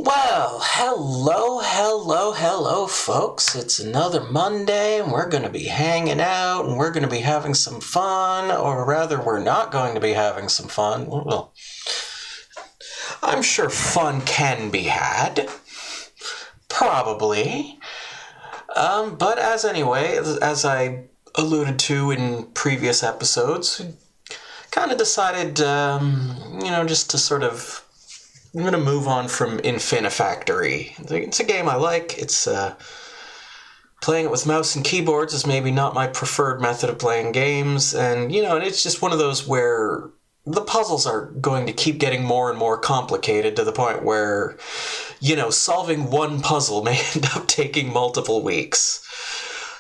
Well, hello, folks. It's another Monday, and we're going to be hanging out, and we're going to be having some fun, or rather, we're not going to be having some fun. Well, I'm sure fun can be had. Probably. But as I alluded to in previous episodes, kind of decided, just to sort of... I'm going to move on from Infinifactory. It's a game I like. It's playing it with mouse and keyboards is maybe not my preferred method of playing games. And it's just one of those where the puzzles are going to keep getting more and more complicated to the point where, solving one puzzle may end up taking multiple weeks.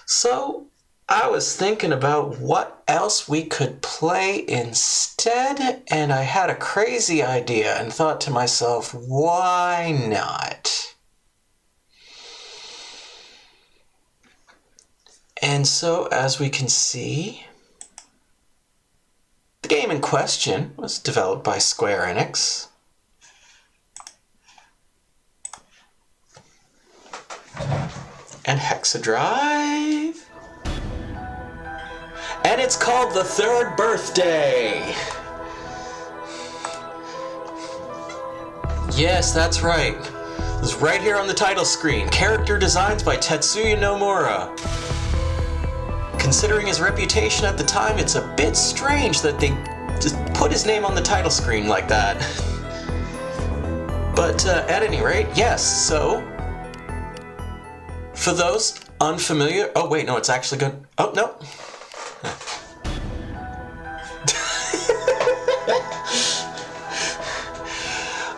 So I was thinking about what else we could play instead, and I had a crazy idea and thought to myself, why not? And so, as we can see, the game in question was developed by Square Enix. And Hexadrive. And it's called The Third Birthday. Yes, that's right. It's right here on the title screen. Character designs by Tetsuya Nomura. Considering his reputation at the time, it's a bit strange that they just put his name on the title screen like that. But at any rate, yes, so... For those unfamiliar... Oh, wait, no, it's actually good... Oh, no.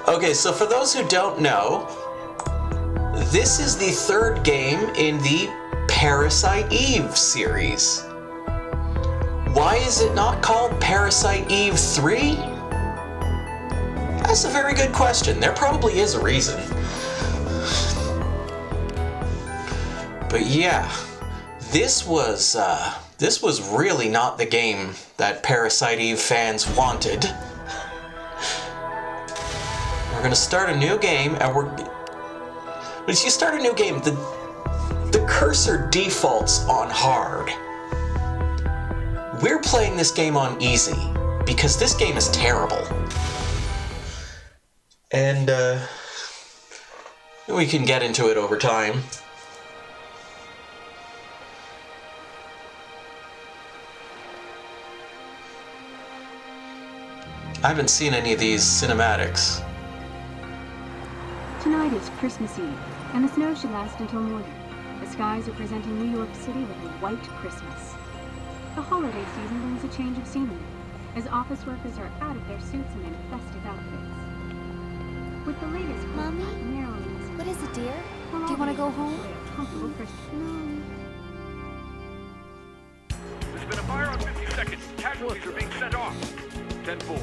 Okay, so for those who don't know, this is the third game in the Parasite Eve series. Why is it not called Parasite Eve 3? That's a very good question. There probably is a reason. But yeah, this was really not the game that Parasite Eve fans wanted. We're gonna start a new game, and but as you start a new game, the cursor defaults on hard. We're playing this game on easy, because this game is terrible. And, we can get into it over time. I haven't seen any of these cinematics. Tonight is Christmas Eve, and the snow should last until morning. The skies are presenting New York City with a white Christmas. The holiday season brings a change of scenery, as office workers are out of their suits and in festive outfits. With the latest... Mommy? Maryland's... What is it, dear? Do you want to go home? Comfortable Christmas. There's been a fire on 52nd. Casualties are being sent off. 10-4.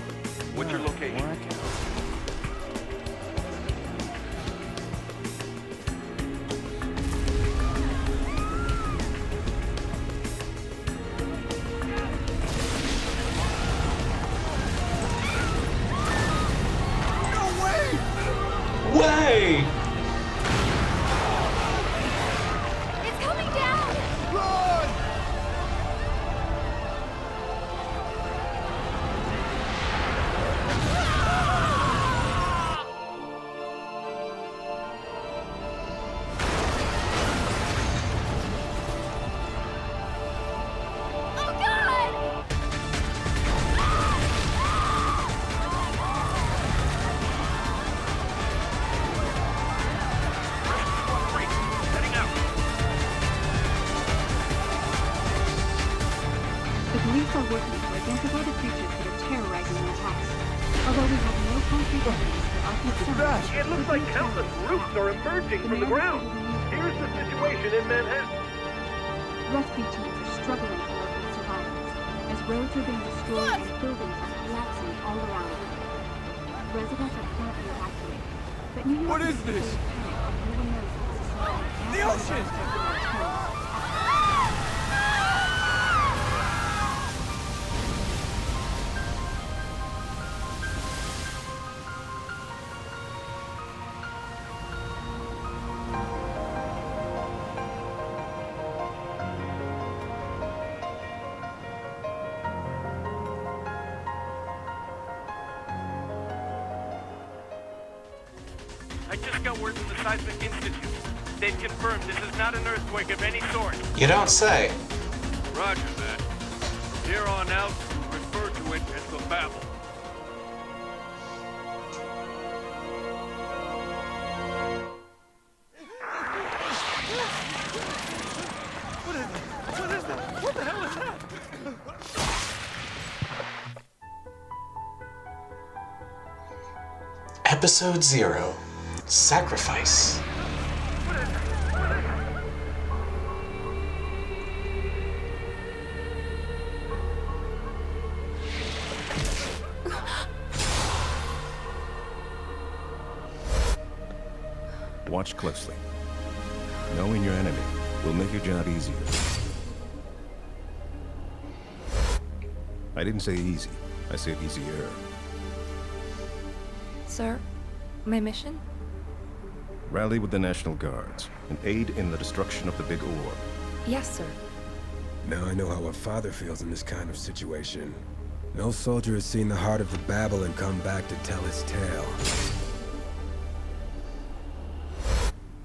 What's your location? Way! It's coming down! Run! Oh, God! Heading out. The police are working to identify the creatures that are terrorizing the attacks. Although we have no concrete evidence for our concerns... It looks like countless groups are emerging from the ground. Here's the situation in Manhattan. Rescue teams are struggling to locate survivors, as roads are being destroyed and buildings are collapsing all around them. Residents are currently evacuated, but New York What is this? panic, and no one knows if this is The ocean! I just got word from the Seismic Institute. They've confirmed this is not an earthquake of any sort. You don't say. Roger that. From here on out, we refer to it as the Babel. Episode 0. Sacrifice. Watch closely. Knowing your enemy will make your job easier. I didn't say easy. I said easier. Sir, my mission? Rally with the National Guards and aid in the destruction of the big ore. Yes, sir. Now I know how a father feels in this kind of situation. No soldier has seen the heart of the Babel and come back to tell his tale.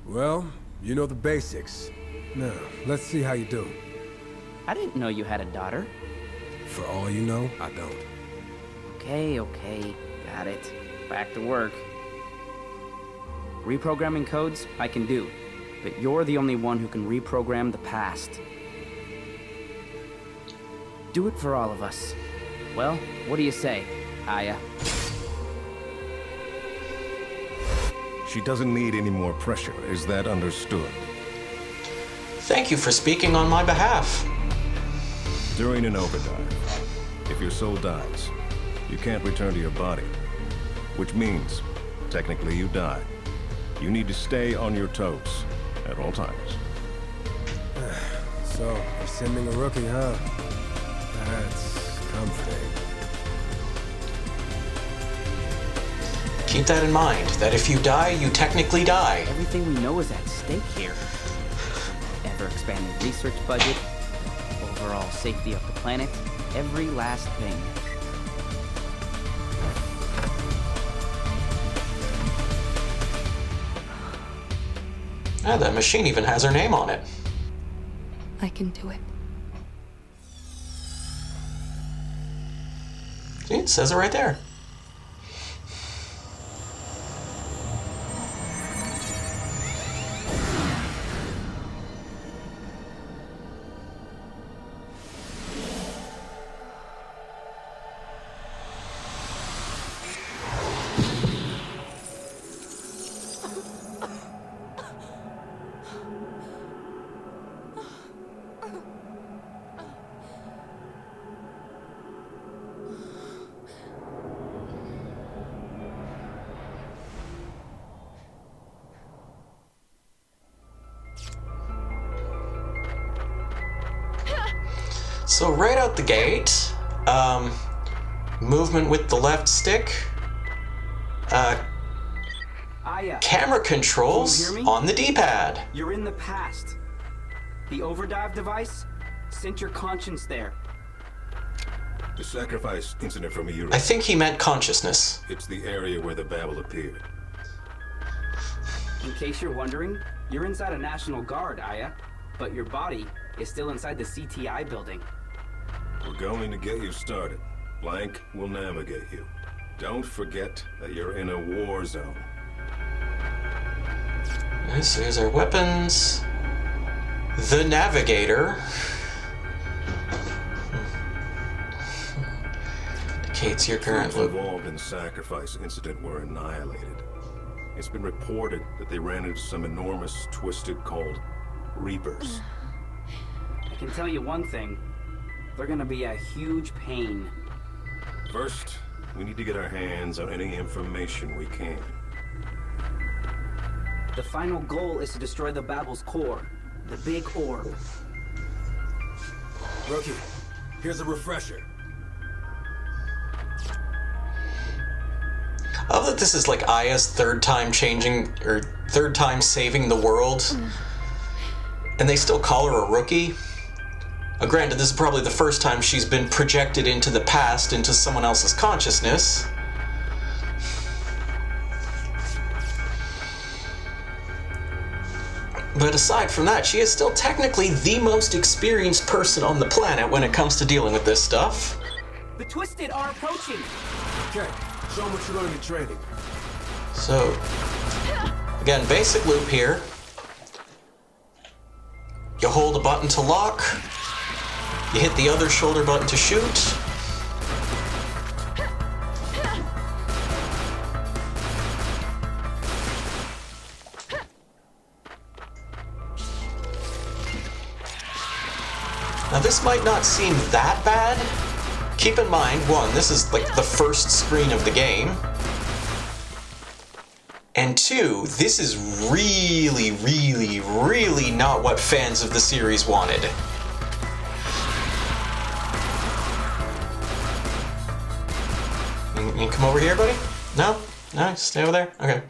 Well, you know the basics. Now, let's see how you do. I didn't know you had a daughter. For all you know, I don't. Okay, got it. Back to work. Reprogramming codes, I can do. But you're the only one who can reprogram the past. Do it for all of us. Well, what do you say, Aya? She doesn't need any more pressure. Is that understood? Thank you for speaking on my behalf. During an overdive, if your soul dies, you can't return to your body. Which means, technically you die. You need to stay on your toes at all times. So, you're sending a rookie, huh? That's comforting. Keep that in mind, that if you die, you technically die. Everything we know is at stake here. Ever-expanding research budget, overall safety of the planet, every last thing. Ah, that machine even has her name on it. I can do it. See, it says it right there. So right out the gate, movement with the left stick, Aya, camera controls Can you hear me? on the D-pad. you're in the past. The overdive device sent your conscience there. The sacrifice incident from a year I think he meant consciousness. It's the area where the Babel appeared. In case you're wondering, you're inside a National Guard, Aya, but your body is still inside the CTI building. We're going to get you started. Blank will navigate you. Don't forget that you're in a war zone. Alright, so here's our weapons. The Navigator. Indicates your current Troops look. involved in the sacrifice incident were annihilated. It's been reported that they ran into some enormous twisted called Reapers. I can tell you one thing. They're gonna be a huge pain. First, we need to get our hands on any information we can. The final goal is to destroy the Babel's core, the big orb. Rookie, here's a refresher. I love that this is like Aya's third time saving the world. And they still call her a rookie. Granted, this is probably the first time she's been projected into the past, into someone else's consciousness. But aside from that, she is still technically the most experienced person on the planet when it comes to dealing with this stuff. The Twisted are approaching! Okay, show them what you learned in training. So, again, basic loop here. You hold a button to lock. You hit the other shoulder button to shoot. Now this might not seem that bad. Keep in mind, one, this is like the first screen of the game. And two, this is really, really, really not what fans of the series wanted. You come over here, buddy? No? No? Stay over there? Okay.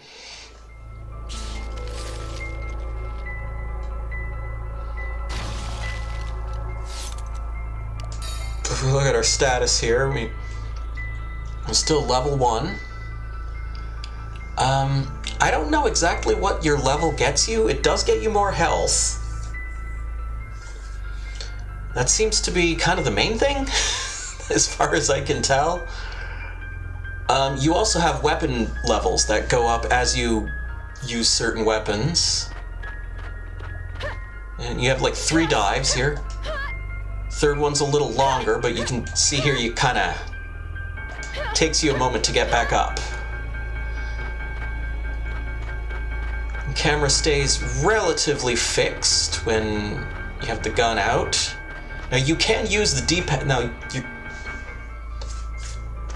If we look at our status here, I'm still level 1. I don't know exactly what your level gets you. It does get you more health. That seems to be kind of the main thing, as far as I can tell. You also have weapon levels that go up as you use certain weapons. And you have like 3 dives here. Third one's a little longer, but you can see here you kind of takes you a moment to get back up. The camera stays relatively fixed when you have the gun out. Now you can use the D-pad. Now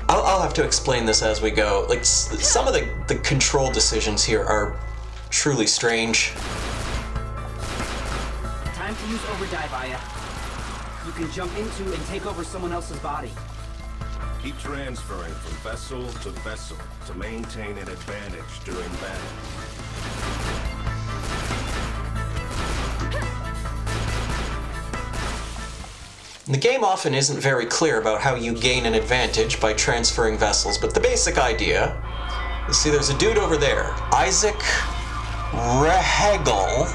I'll have to explain this as we go. Like some of the control decisions here are truly strange. Time to use overdrive, Aya. You can jump into and take over someone else's body. Keep transferring from vessel to vessel to maintain an advantage during battle. The game often isn't very clear about how you gain an advantage by transferring vessels, but the basic idea is, see, there's a dude over there, Isaac Rahagel,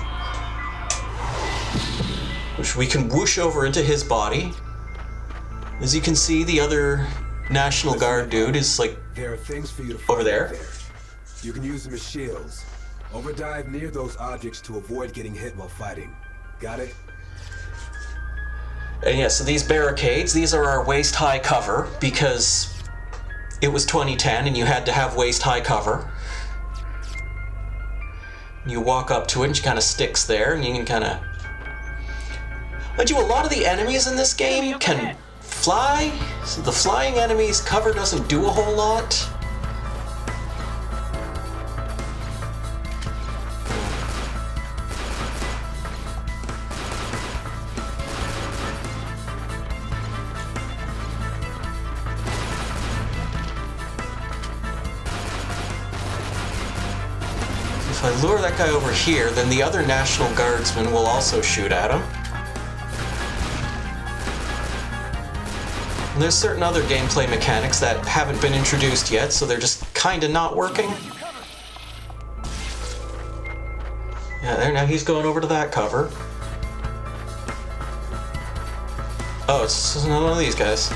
which we can whoosh over into his body. As you can see, the other National Guard dude is like There are things for you to over there. You can use them as shields. Overdive near those objects to avoid getting hit while fighting. Got it? And yeah, so these barricades, these are our waist-high cover, because it was 2010 and you had to have waist-high cover. You walk up to it and she kind of sticks there, and you can kind of... Mind you, a lot of the enemies in this game can fly, so the flying enemies' cover doesn't do a whole lot. If I lure that guy over here, then the other National Guardsmen will also shoot at him. And there's certain other gameplay mechanics that haven't been introduced yet, so they're just kinda not working. Yeah, there, now he's going over to that cover. Oh, it's another one of these guys.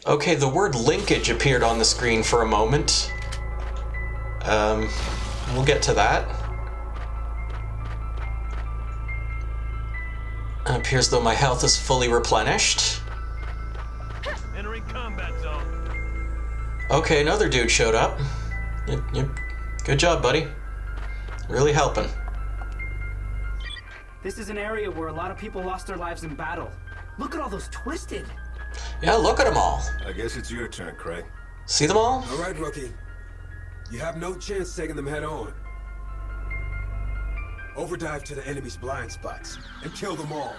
Okay, the word linkage appeared on the screen for a moment. We'll get to that. It appears though my health is fully replenished. Entering combat zone. Okay, another dude showed up. Yep. Good job, buddy. Really helping. This is an area where a lot of people lost their lives in battle. Look at all those Twisted. Yeah, look at them all. I guess it's your turn, Craig. See them all? All right, rookie. You have no chance taking them head on. Overdive to the enemy's blind spots and kill them all.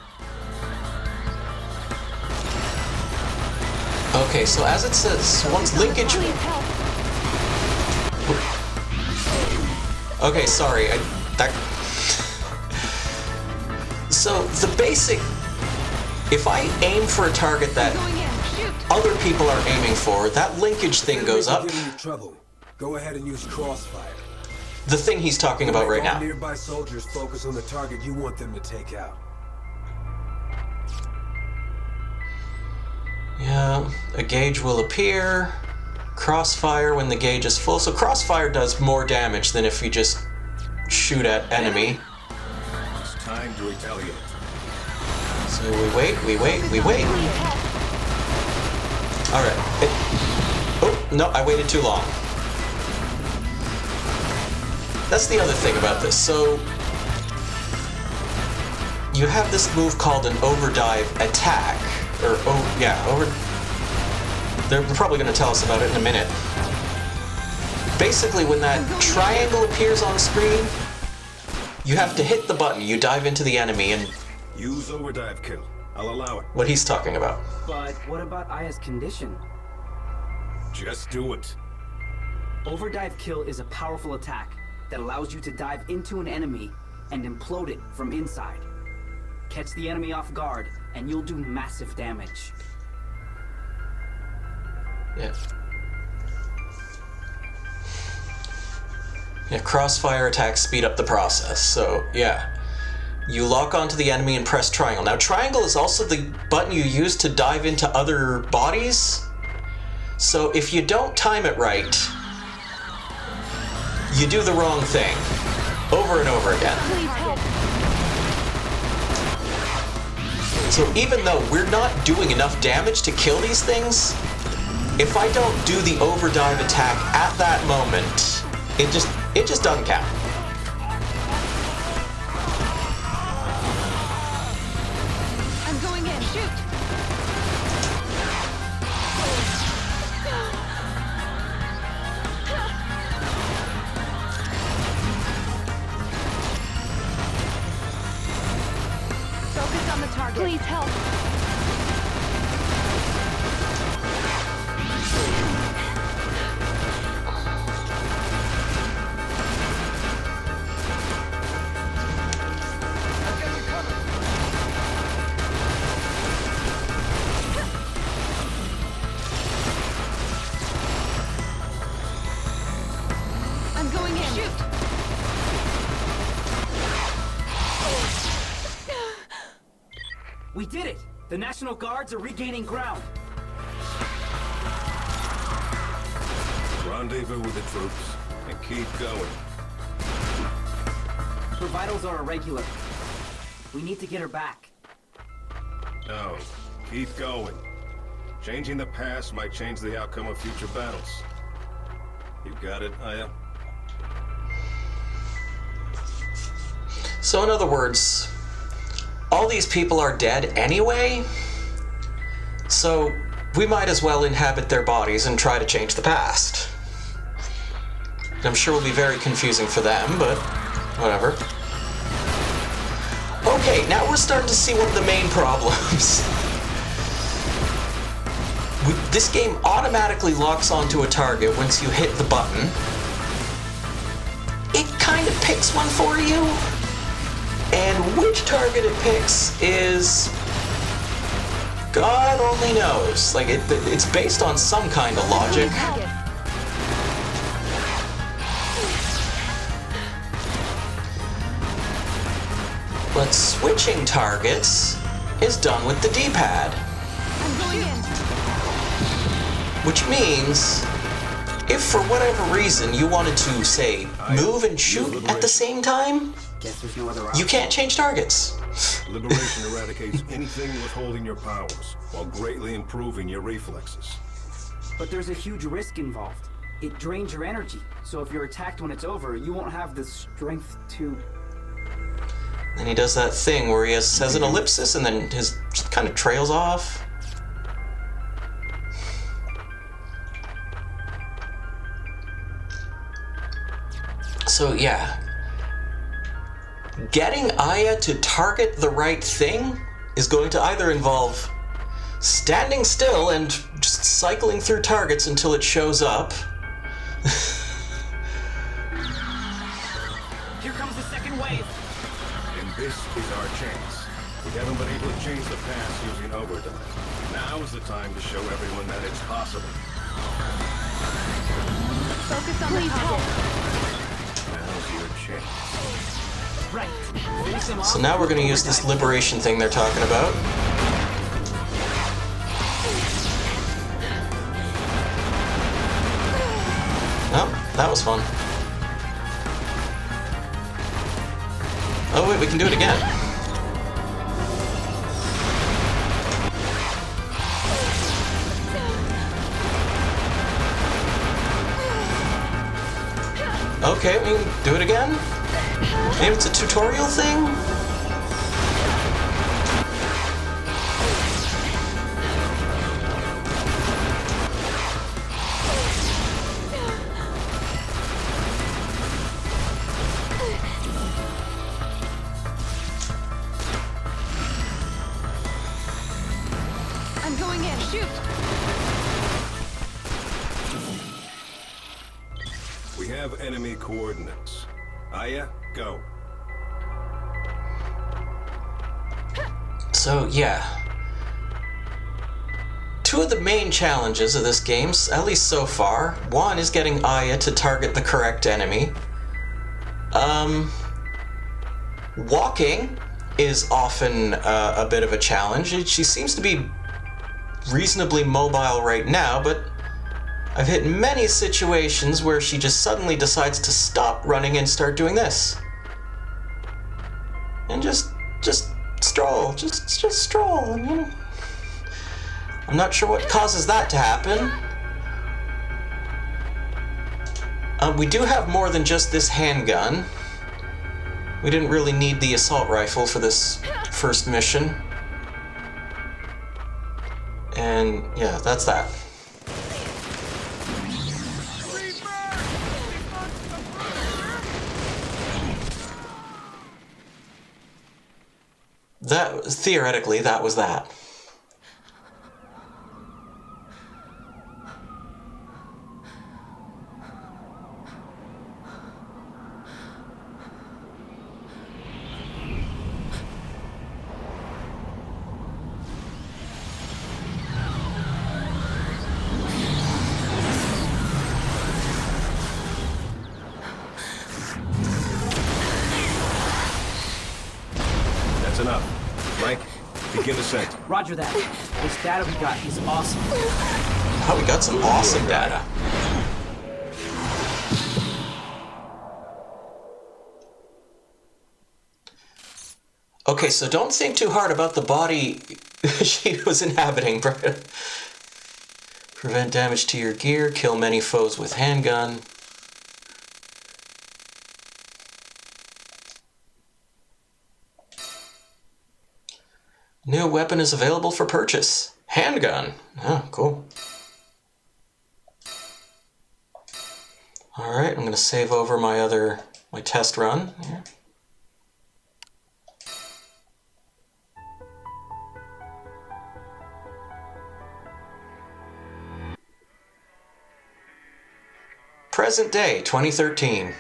Okay, so as it says, once linkage... Okay, sorry, So, the basic if I aim for a target that other people are aiming for, that linkage thing goes up. Giving you trouble. Go ahead and use crossfire. The thing he's talking about right All now. nearby soldiers focus on the target you want them to take out. Yeah, a gauge will appear. Crossfire when the gauge is full. So crossfire does more damage than if you just shoot at enemy. It's time to retaliate. So we wait. Alright. Oh, no, I waited too long. That's the other thing about this. So you have this move called an overdive attack. They're probably going to tell us about it in a minute. Basically, when that triangle appears on screen, you have to hit the button. You dive into the enemy and... Use overdive kill. I'll allow it. What he's talking about. But what about Aya's condition? Just do it. Overdive kill is a powerful attack that allows you to dive into an enemy and implode it from inside. Catch the enemy off guard, and you'll do massive damage. Yeah, crossfire attacks speed up the process. So, yeah. You lock onto the enemy and press triangle. Now, triangle is also the button you use to dive into other bodies. So, if you don't time it right, you do the wrong thing. Over and over again. So even though we're not doing enough damage to kill these things, if I don't do the overdive attack at that moment, it just doesn't count. I'm going in. Shoot! Focus on the target. Please help. I'm going in. Shoot! We did it! The National Guards are regaining ground. Rendezvous with the troops and keep going. Her vitals are irregular. We need to get her back. No, keep going. Changing the past might change the outcome of future battles. You got it, Aya? So in other words, all these people are dead anyway, so we might as well inhabit their bodies and try to change the past. I'm sure it will be very confusing for them, but whatever. Okay, now we're starting to see one of the main problems. This game automatically locks onto a target once you hit the button. It kind of picks one for you, and which target it picks is... God only knows. Like, it's based on some kind of logic. But switching targets is done with the D-pad. I'm going in. Which means, if for whatever reason you wanted to, say, move and shoot at the same time, Guess there's no other option. you can't change targets. Liberation eradicates anything withholding your powers, while greatly improving your reflexes. But there's a huge risk involved. It drains your energy, so if you're attacked when it's over, you won't have the strength to... Then he does that thing where he says an ellipsis and then his just kind of trails off. So yeah, getting Aya to target the right thing is going to either involve standing still and just cycling through targets until it shows up. Here comes the second wave! And this is our chance. We haven't been able to change the past using overdrive. Now is the time to show everyone that it's possible. Focus on the target. Now's your chance. Right. Face him off. So now we're going to use this liberation thing they're talking about. Oh, that was fun. Oh wait, we can do it again. Okay, we can do it again? Maybe it's a tutorial thing? I'm going in. Shoot! We have enemy coordinates. Aya, go. So, yeah. Two of the main challenges of this game, at least so far, one is getting Aya to target the correct enemy. Walking is often a bit of a challenge. She seems to be reasonably mobile right now, but I've hit many situations where she just suddenly decides to stop running and start doing this. And just stroll, just stroll, you know. I'm not sure what causes that to happen. We do have more than just this handgun. We didn't really need the assault rifle for this first mission. And yeah, that's that. Theoretically, that was that. That's enough. Mike, begin descent. Roger that. This data we got is awesome. Oh, we got some awesome data. Okay, so don't think too hard about the body she was inhabiting. Prevent damage to your gear, kill many foes with handgun. New weapon is available for purchase. Handgun. Oh, cool. Alright, I'm going to save over my test run here. Present day, 2013.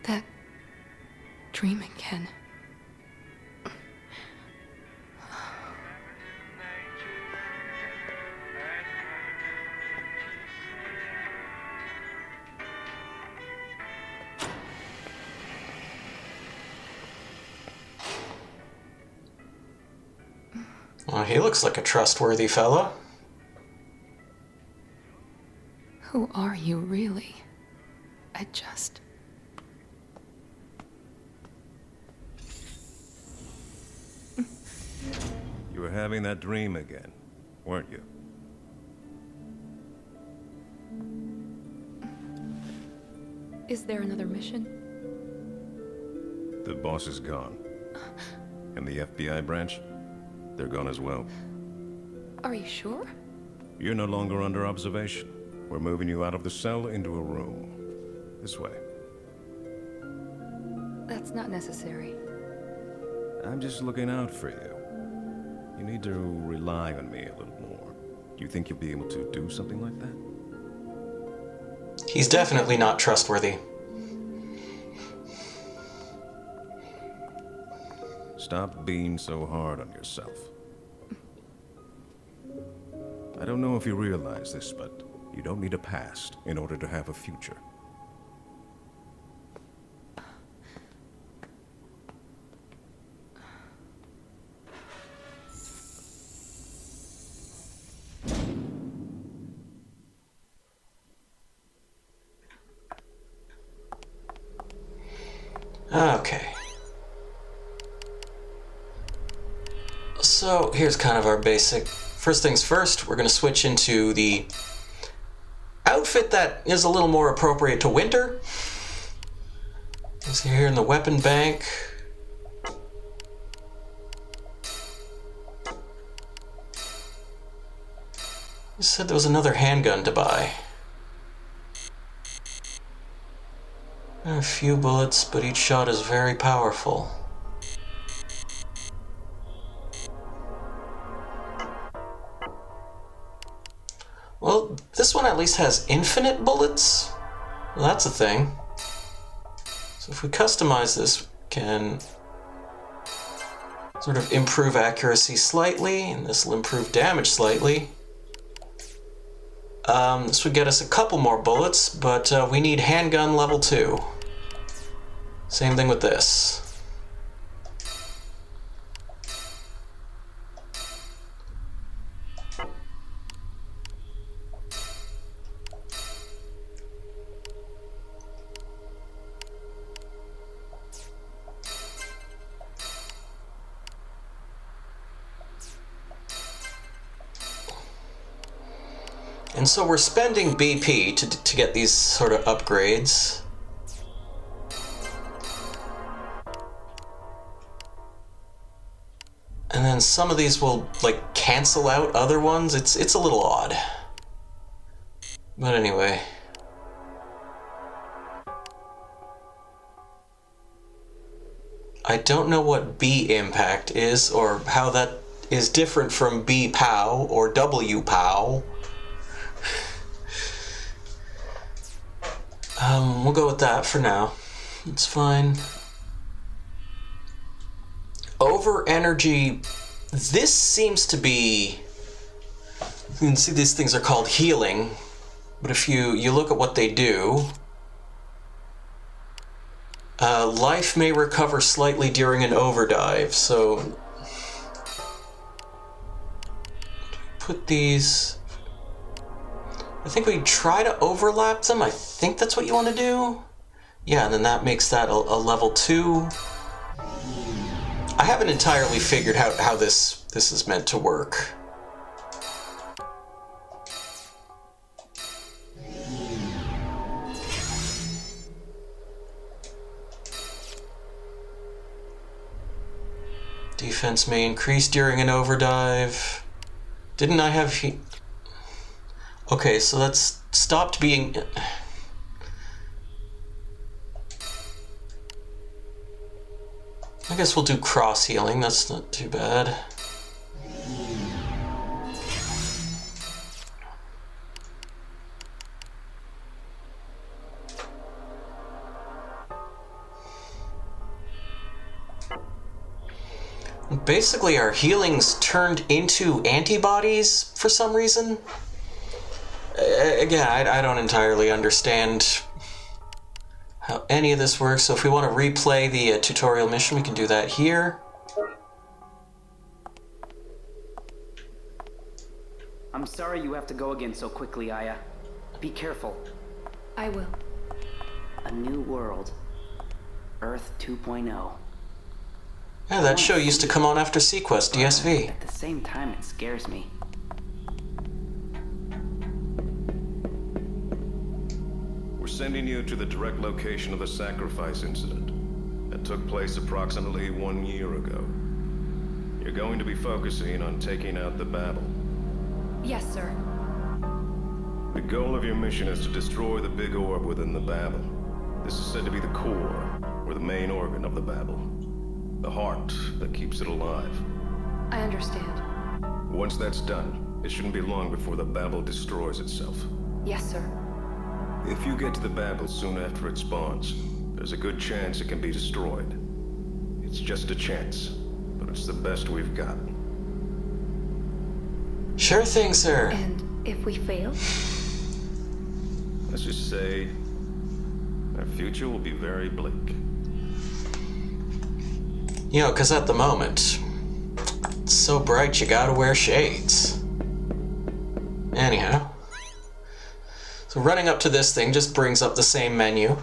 That dream again. Well, he looks like a trustworthy fellow. Who are you, really? I just... You were having that dream again, weren't you? Is there another mission? The boss is gone. And the FBI branch? They're gone as well. Are you sure? You're no longer under observation. We're moving you out of the cell into a room. This way. That's not necessary. I'm just looking out for you. You need to rely on me a little more. Do you think you'll be able to do something like that? He's definitely not trustworthy. Stop being so hard on yourself. I don't know if you realize this, but you don't need a past in order to have a future. Okay. So here's kind of our basic. First things first, we're going to switch into the outfit that is a little more appropriate to winter. So here in the weapon bank. You said there was another handgun to buy. A few bullets, but each shot is very powerful. Well, this one at least has infinite bullets. Well, that's a thing. So if we customize this, we can sort of improve accuracy slightly, and this will improve damage slightly. This would get us a couple more bullets, but we need handgun level 2. Same thing with this. And so we're spending BP to get these sort of upgrades. And then some of these will like cancel out other ones. It's a little odd. But anyway. I don't know what B impact is or how that is different from B POW or W POW. We'll go with that for now. It's fine. Over energy. This seems to be. You can see these things are called healing, but if you look at what they do, life may recover slightly during an overdive. So put these. I think we try to overlap them. I think that's what you want to do. Yeah, and then that makes that a level 2. I haven't entirely figured out how this is meant to work. Defense may increase during an overdrive. Didn't I have... Okay, so that's stopped being... I guess we'll do cross healing, that's not too bad. Basically, our healing's turned into antibodies for some reason. Again, I don't entirely understand how any of this works, so if we want to replay the tutorial mission, we can do that here. I'm sorry you have to go again so quickly, Aya. Be careful. I will. A new world. Earth 2.0. Yeah, that show used to come on after Sequest, DSV. At the same time, it scares me. We're sending you to the direct location of the sacrifice incident that took place approximately 1 year ago. You're going to be focusing on taking out the Babel. Yes, sir. The goal of your mission is to destroy the big orb within the Babel. This is said to be the core, or the main organ of the Babel. The heart that keeps it alive. I understand. Once that's done, it shouldn't be long before the Babel destroys itself. Yes, sir. If you get to the Babel soon after it spawns, there's a good chance it can be destroyed. It's just a chance, but it's the best we've got. Sure thing, sir. And if we fail? Let's just say, our future will be very bleak. You know, because at the moment, it's so bright you gotta wear shades. Anyhow. So running up to this thing just brings up the same menu.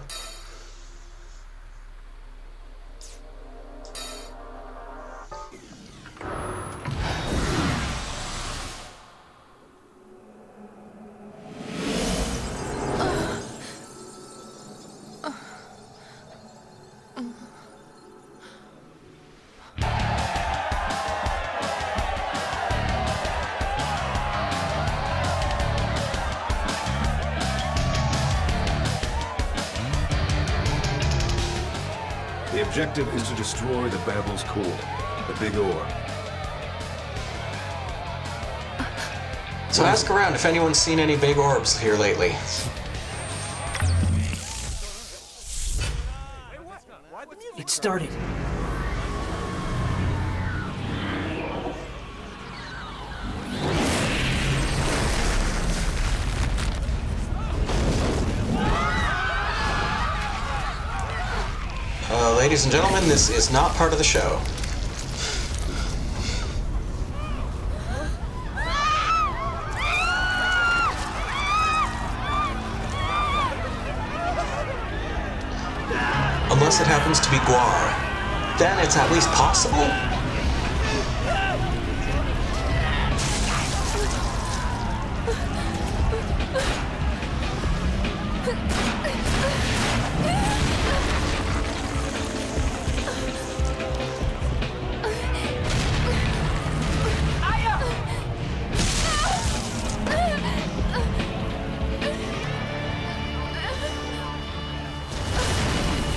The objective is to destroy the Babel's core, the big orb. So ask around if anyone's seen any big orbs here lately. It started. Ladies and gentlemen, this is not part of the show. Unless it happens to be Guar. Then it's at least possible.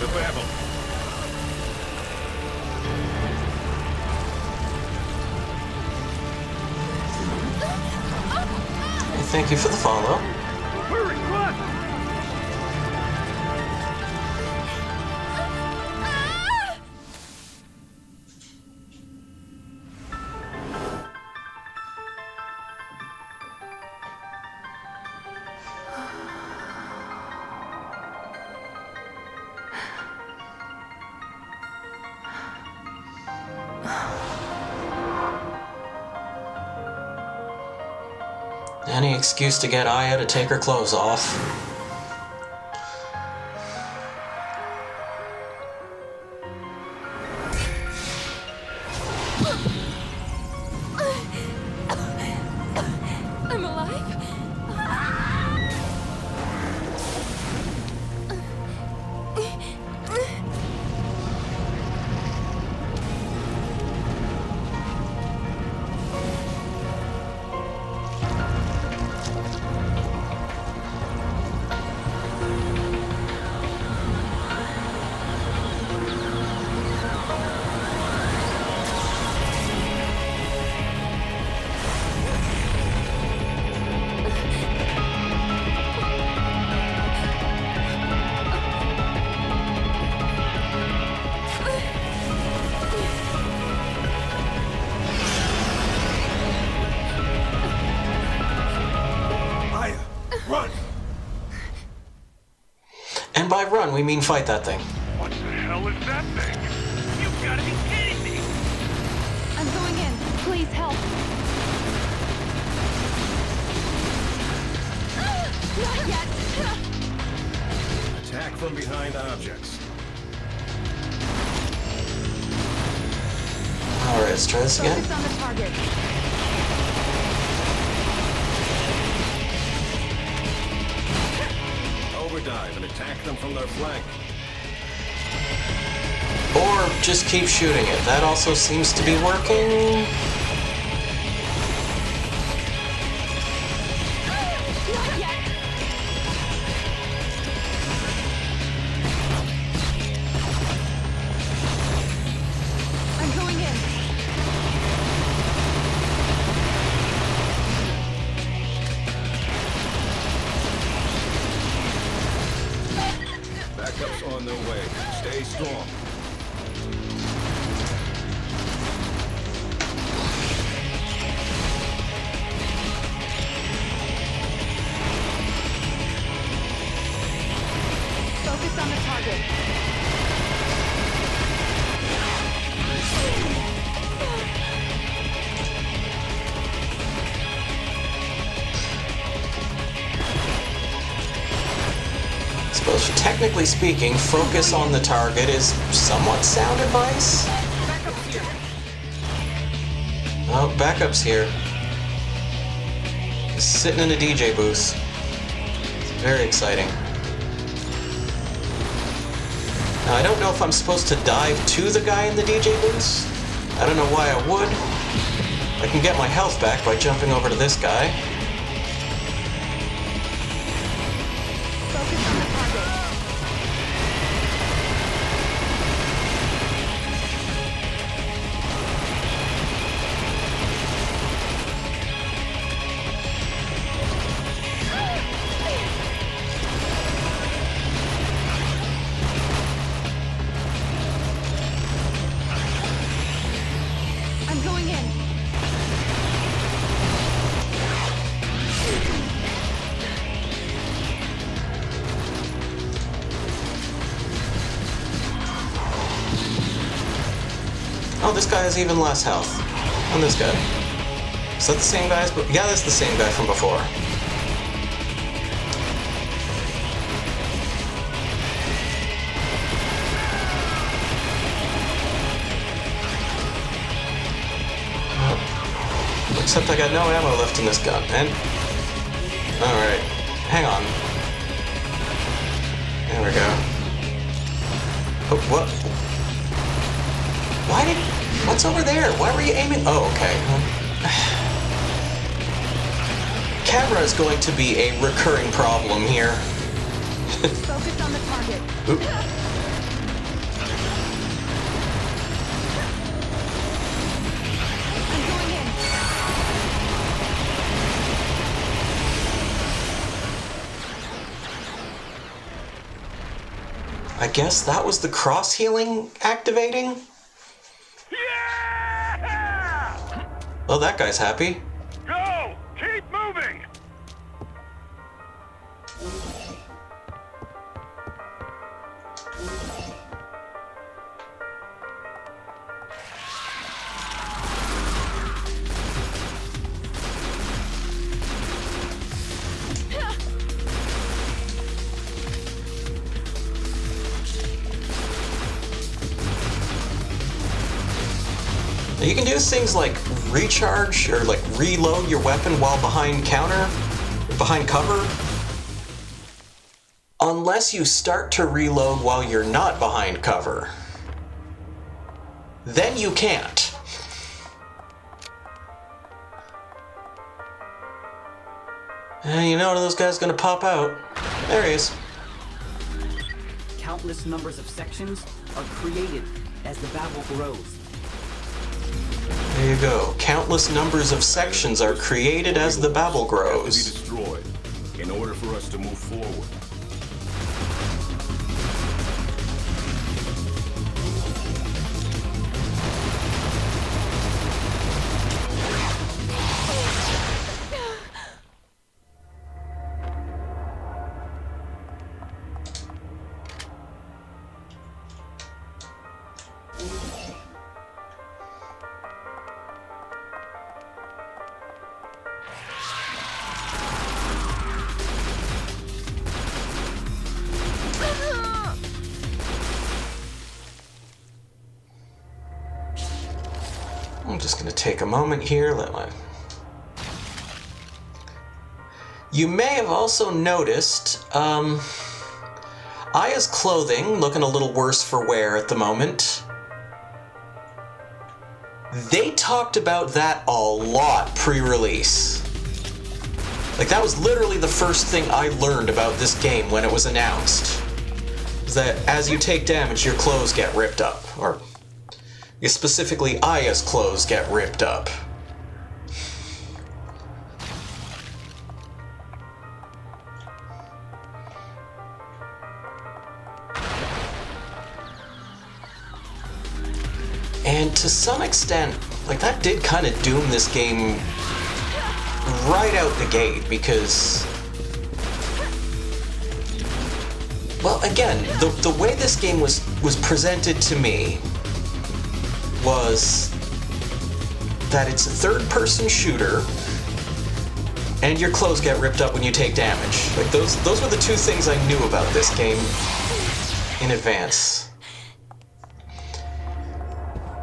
The Babel. Thank you for the follow. Hurry, run! Any excuse to get Aya to take her clothes off. I'm alive? And by run, we mean fight that thing. What the hell is that thing? You've got to be kidding me! I'm going in. Please help. Not yet. Attack from behind objects. Alright, let's try this again. Focus on the target. Overdrive and attack them from their flank. Or just keep shooting it. That also seems to be working. I'm going in. Backups on their way. Stay strong. Focus on the target. Suppose, technically speaking, focus on the target is somewhat sound advice. Oh, backup's here. He's sitting in a DJ booth. It's very exciting. Now, I don't know if I'm supposed to dive to the guy in the DJ booth. I don't know why I would. I can get my health back by jumping over to this guy. Focus on the target. I'm going in. Oh, this guy has even less health than this guy. Is that the same guy? Yeah, that's the same guy from before. Except I got no ammo left in this gun, and... Alright, hang on. There we go. Oh, what? Why did... What's over there? Why were you aiming? Oh, okay. Camera is going to be a recurring problem here. Focus on the target. Oop. I'm going in. I guess that was the cross healing activating? Yeah! Oh, that guy's happy. Go! Keep moving! Now, you can do things like recharge or like reload your weapon while behind cover. Unless you start to reload while you're not behind cover. Then you can't. And you know those guys gonna pop out. There he is. Countless numbers of sections are created as the battle grows. There you go. Countless numbers of sections are created as the battle Have to be grows. destroyed in order for us to move forward. I'm just going to take a moment here, You may have also noticed, Aya's clothing, looking a little worse for wear at the moment. They talked about that a lot pre-release. Like, that was literally the first thing I learned about this game when it was announced. Is that as you take damage, your clothes get ripped up. Or, specifically, Aya's clothes get ripped up. And to some extent, like, that did kind of doom this game right out the gate, because, well, again, the way this game was presented to me was that it's a third-person shooter, and your clothes get ripped up when you take damage. Like, those were the two things I knew about this game in advance.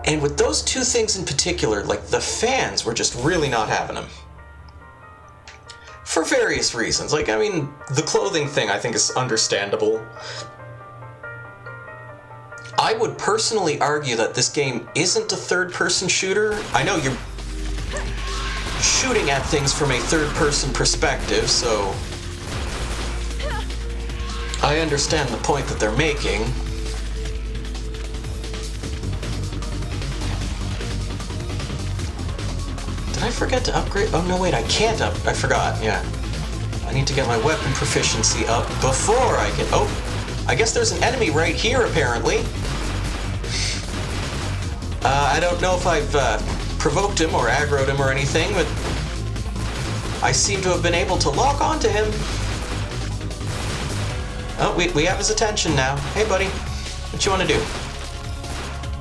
And with those two things in particular, like, the fans were just really not having them. For various reasons. Like, I mean, the clothing thing I think is understandable. I would personally argue that this game isn't a third-person shooter. I know you're shooting at things from a third-person perspective, so I understand the point that they're making. Did I forget to upgrade? Oh, no, wait, I can't I forgot, yeah. I need to get my weapon proficiency up before I can... Oh, I guess there's an enemy right here, apparently. I don't know if I've provoked him or aggroed him or anything, but I seem to have been able to lock onto him. Oh, we have his attention now. Hey, buddy, what you want to do?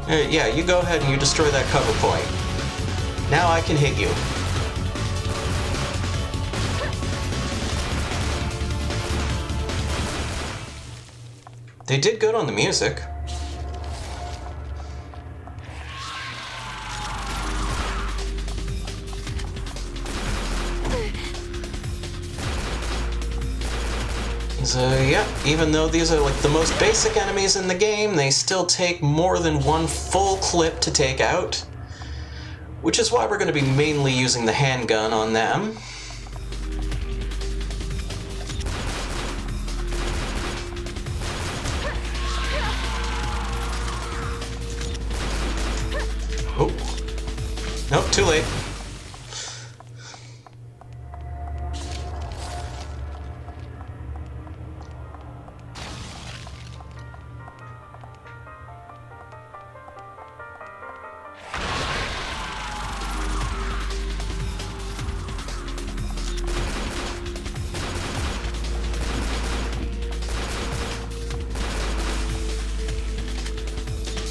Yeah, you go ahead and you destroy that cover point. Now I can hit you. They did good on the music. So, yeah, even though these are like the most basic enemies in the game, they still take more than one full clip to take out. Which is why we're going to be mainly using the handgun on them. Oh. Nope, too late.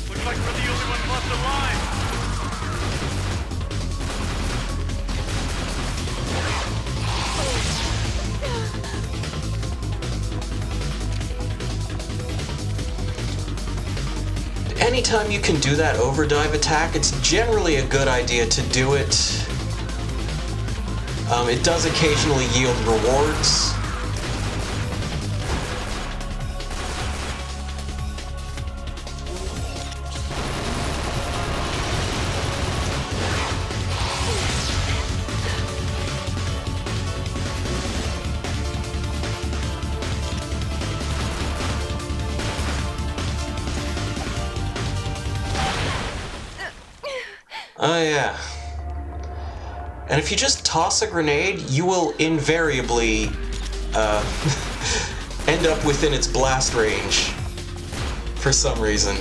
Looks like we're the only ones left alive. Anytime you can do that overdive attack, it's generally a good idea to do it. It does occasionally yield rewards. Oh yeah. And if you just toss a grenade, you will invariably end up within its blast range for some reason.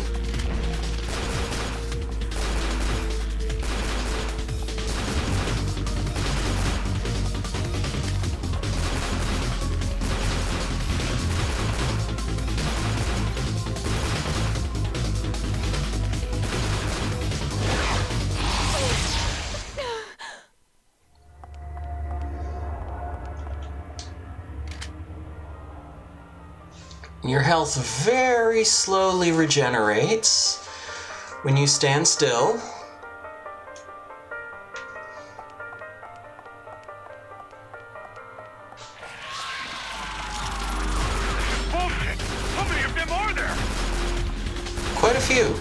Your health very slowly regenerates when you stand still. Bullshit! How many of them are there? Quite a few.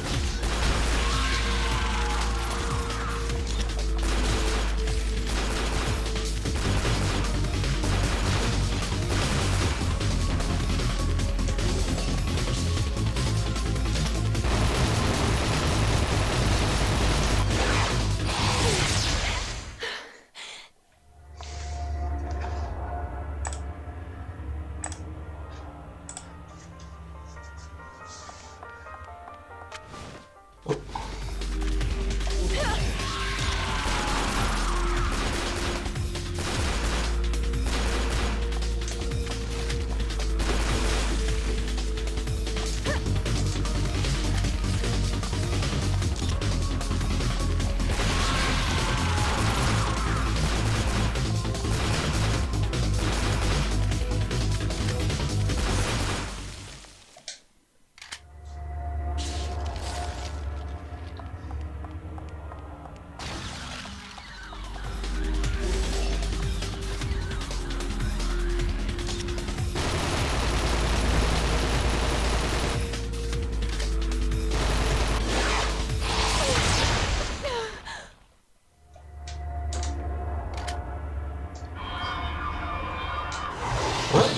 What?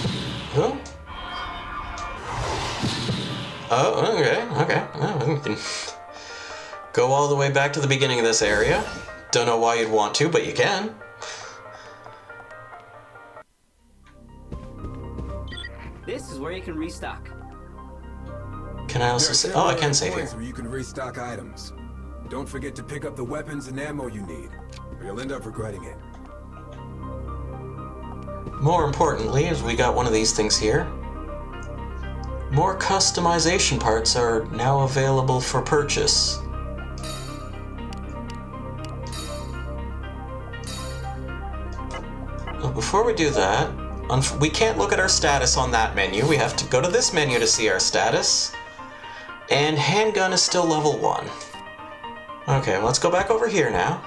Who? Oh, okay. Well, we can go all the way back to the beginning of this area. Don't know why you'd want to, but you can. This is where you can restock. Can I also say? Oh, I can save here. Where you can restock items. Don't forget to pick up the weapons and ammo you need, or you'll end up regretting it. More importantly, is we got one of these things here. More customization parts are now available for purchase. Well, before we do that, we can't look at our status on that menu. We have to go to this menu to see our status. And handgun is still level 1. Okay, let's go back over here now.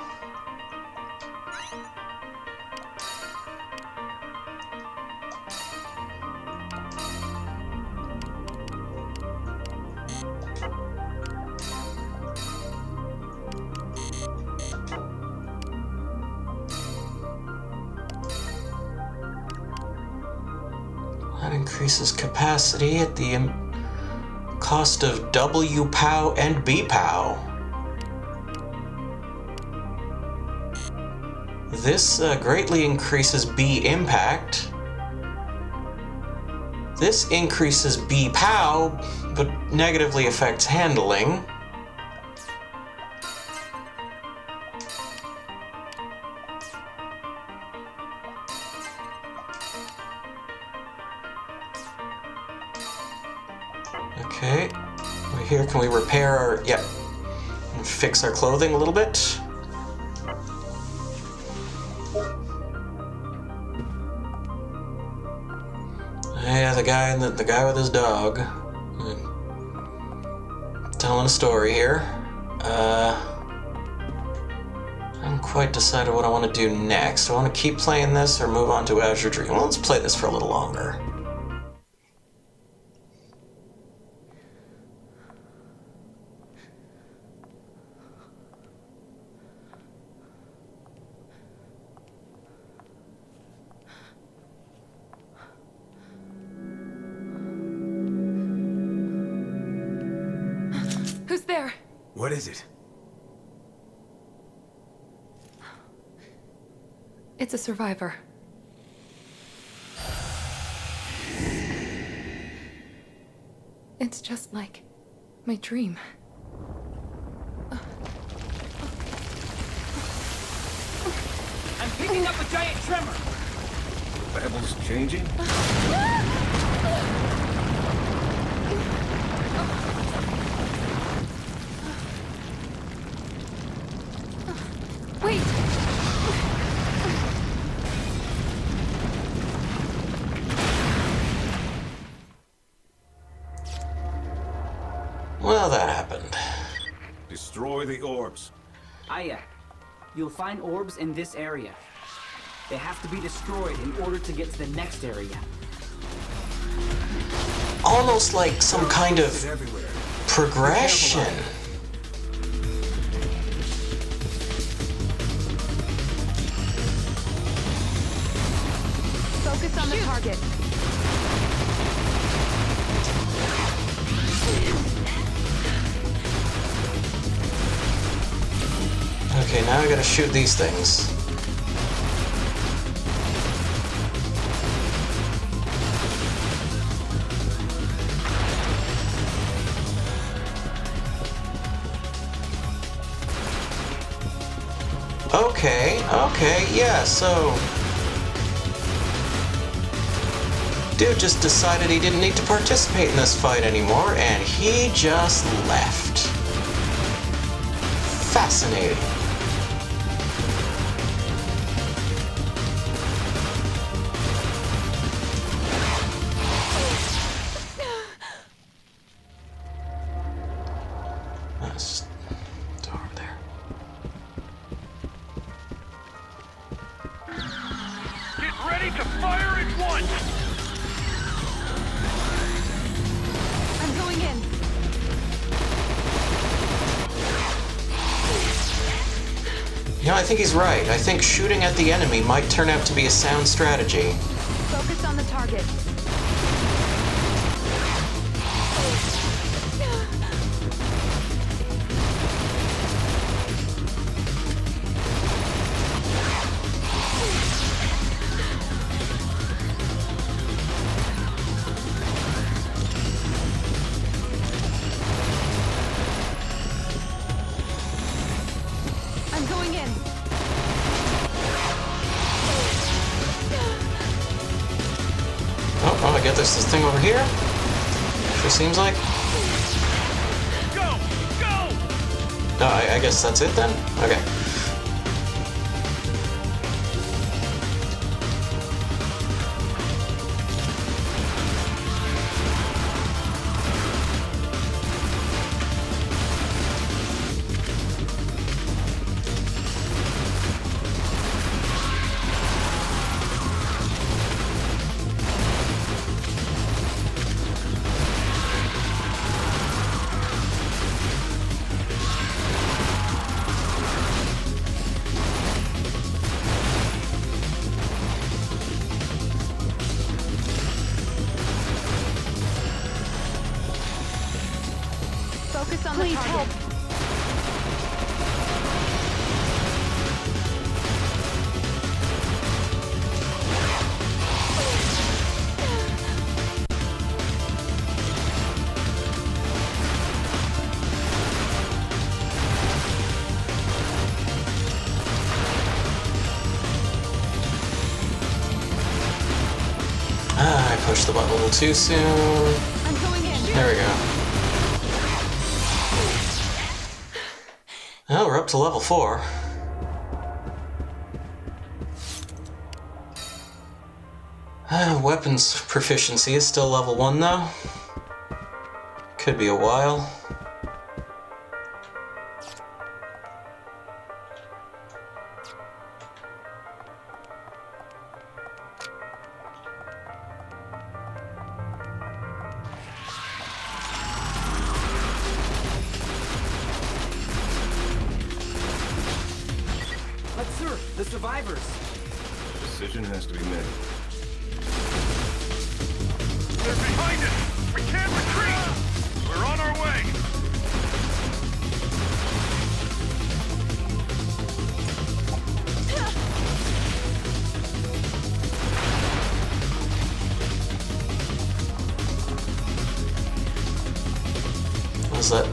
That increases capacity at the cost of W-POW and B-POW. This greatly increases B impact. This increases B-POW, but negatively affects handling. Okay, here can we repair our, and fix our clothing a little bit? Yeah, the guy with his dog, telling a story here. I haven't quite decided what I want to do next. Do I want to keep playing this or move on to Azure Dreams? Well, let's play this for a little longer. Who's there? What is it? It's a survivor. It's just like my dream. I'm picking up a giant tremor. Babel's changing? Wait! Well, that happened. Destroy the orbs. Aya, you'll find orbs in this area. They have to be destroyed in order to get to the next area. almost like some kind of progression. Focus on the target. Okay, now I gotta shoot these things. Okay, yeah, so... Dude just decided he didn't need to participate in this fight anymore, and he just left. Fascinating. That's over there. Get ready to fire at once! I'm going in. You know, I think he's right. I think shooting at the enemy might turn out to be a sound strategy. Focus on the target. I'm going in. Oh, I guess there's this thing over here. Sure seems like. Go! Go! Oh, I guess that's it then? Okay. Focus on the target. Ah, I pushed the button a little too soon. I'm going in. There we go. Oh, we're up to level 4. Weapons proficiency is still level 1 though. Could be a while. But sir, the survivors. A decision has to be made. They're behind us! We can't retreat! We're on our way!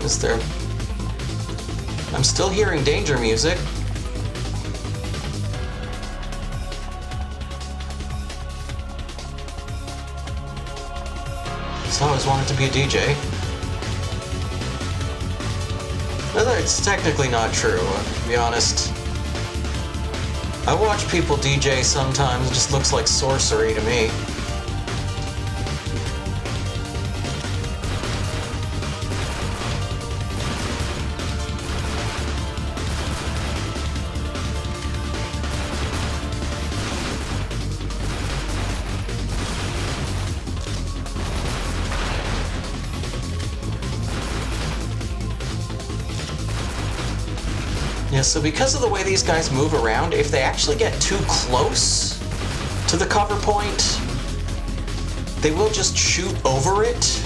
Is there... I'm still hearing danger music. I always wanted to be a DJ. It's technically not true, to be honest. I watch people DJ sometimes, it just looks like sorcery to me. Yeah, so because of the way these guys move around, if they actually get too close to the cover point, they will just shoot over it.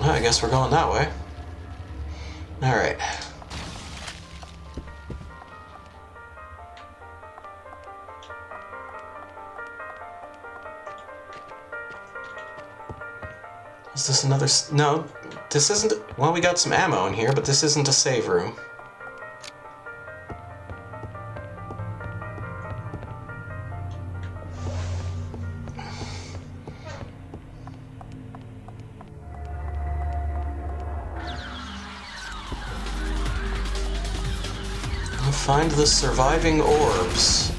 I guess we're going that way. Alright. Is this another... No, this isn't... Well, we got some ammo in here, but this isn't a save room. Find the surviving orbs.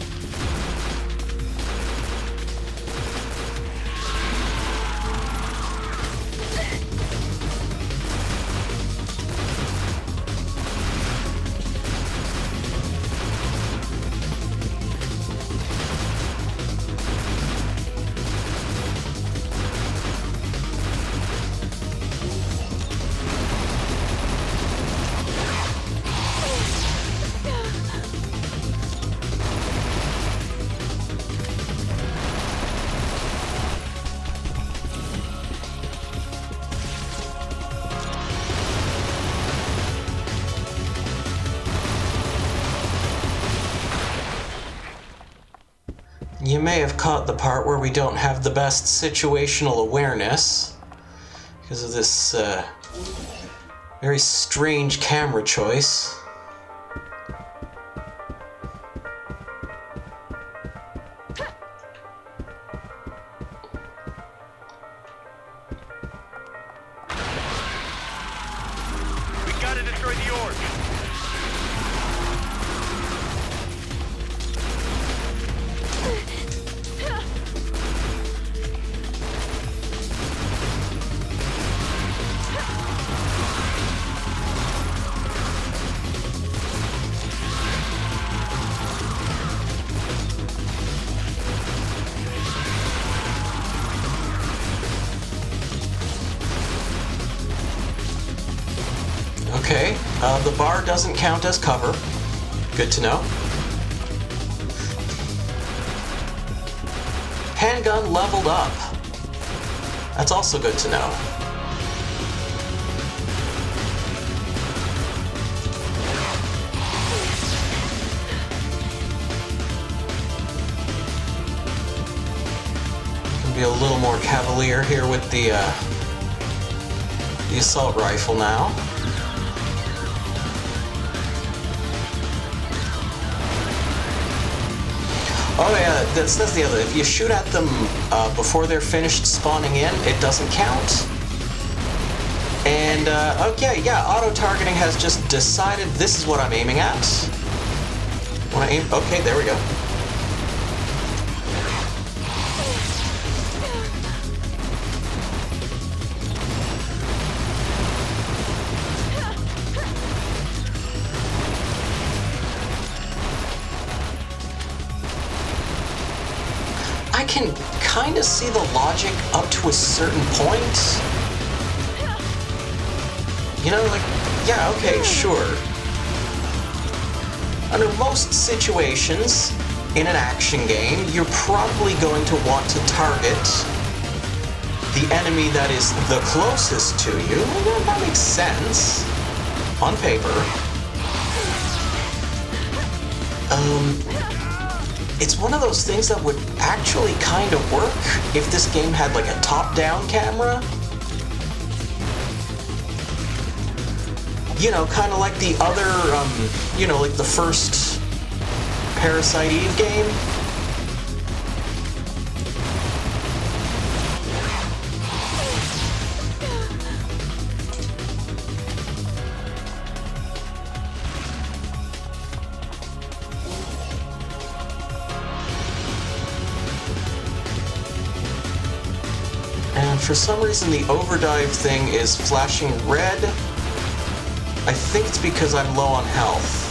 You may have caught the part where we don't have the best situational awareness because of this very strange camera choice. We gotta destroy the orb. Okay, the bar doesn't count as cover. Good to know. Handgun leveled up. That's also good to know. Can be a little more cavalier here with the assault rifle now. Oh yeah, that's the other. If you shoot at them before they're finished spawning in, it doesn't count. And, okay, yeah, auto-targeting has just decided this is what I'm aiming at. When I aim... Okay, there we go. I can kind of see the logic up to a certain point. You know, like, yeah, okay, sure. Under most situations in an action game, you're probably going to want to target the enemy that is the closest to you. Well, that makes sense on paper. It's one of those things that would actually kind of work if this game had like a top-down camera. You know, kind of like the other, you know, like the first Parasite Eve game. for some reason the overdive thing is flashing red. I think it's because I'm low on health.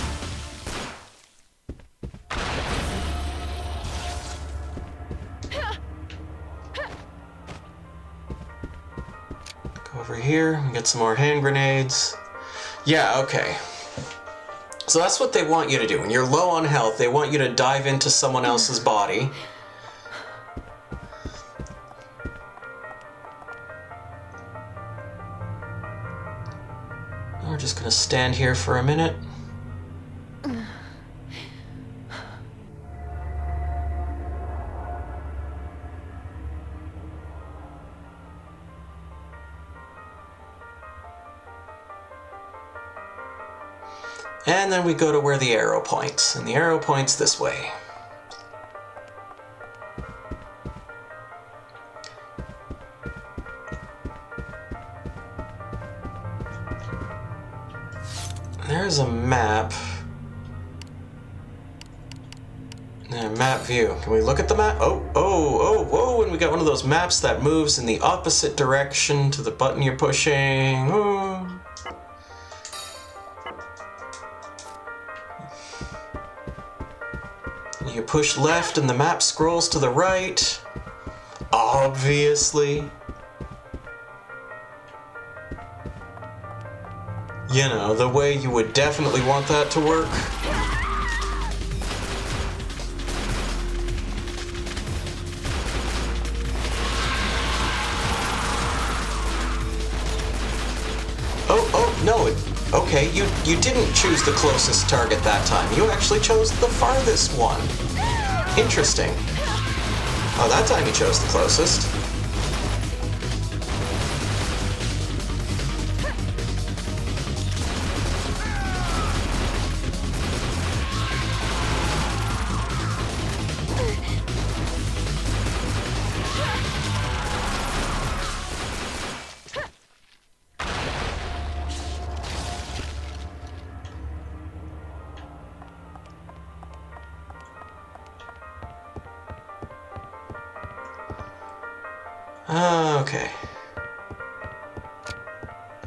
Go over here and get some more hand grenades. Yeah, okay. So that's what they want you to do. When you're low on health, they want you to dive into someone else's body. We're just gonna stand here for a minute. And then we go to where the arrow points, and the arrow points this way. There's a map. Map view. Can we look at the map? Whoa, and we got one of those maps that moves in the opposite direction to the button you're pushing. Ooh. You push left and the map scrolls to the right. Obviously. You know, the way you would definitely want that to work. No, okay, you didn't choose the closest target that time. You actually chose the farthest one. Interesting. Oh, that time you chose the closest. Okay.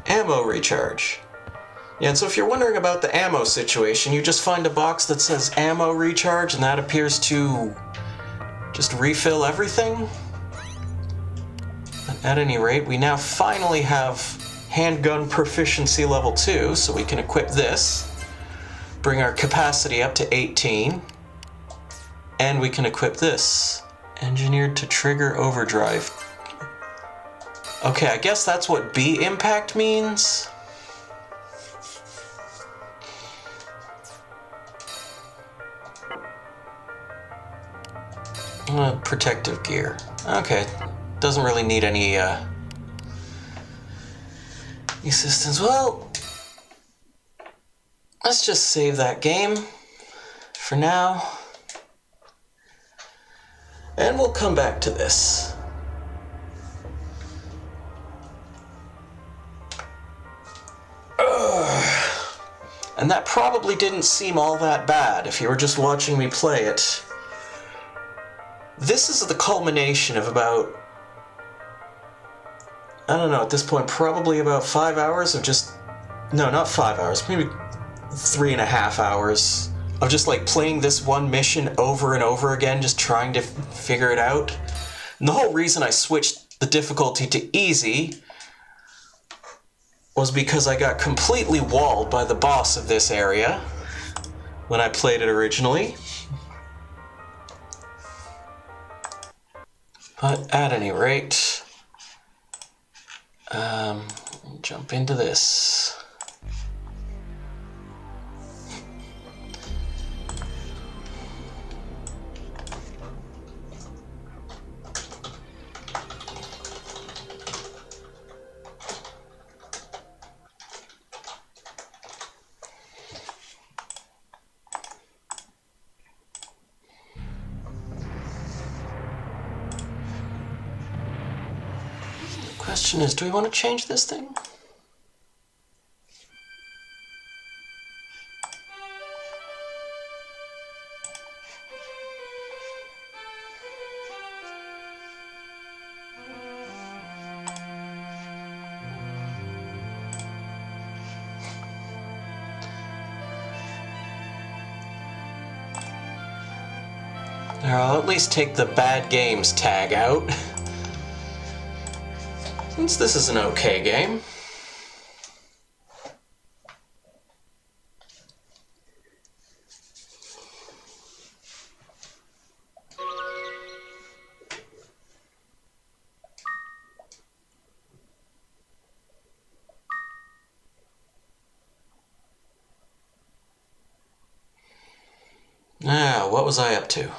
Ammo recharge. Yeah, and so if you're wondering about the ammo situation, you just find a box that says ammo recharge, and that appears to just refill everything. At any rate, we now finally have handgun proficiency level 2, so we can equip this, bring our capacity up to 18, and we can equip this, engineered to trigger overdrive. Okay, I guess that's what B impact means. Protective gear. Okay, doesn't really need any assistance. Well, let's just save that game for now. And we'll come back to this. And that probably didn't seem all that bad if you were just watching me play it. This is the culmination of about, I don't know, at this point, probably about 5 hours of just, no, not 5 hours, maybe 3.5 hours of just like playing this one mission over and over again, just trying to figure it out. And the whole reason I switched the difficulty to easy was because I got completely walled by the boss of this area when I played it originally. But at any rate, jump into this. Question is, do we want to change this thing? I'll at least take the bad games tag out. Since this is an okay game. What was I up to?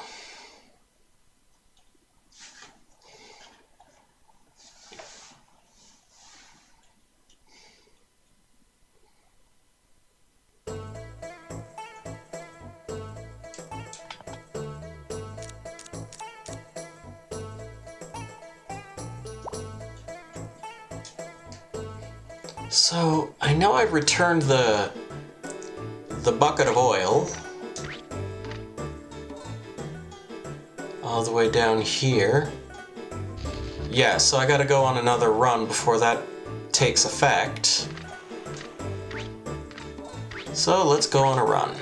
So, I know I returned the bucket of oil all the way down here. Yeah, so I gotta go on another run before that takes effect. So let's go on a run.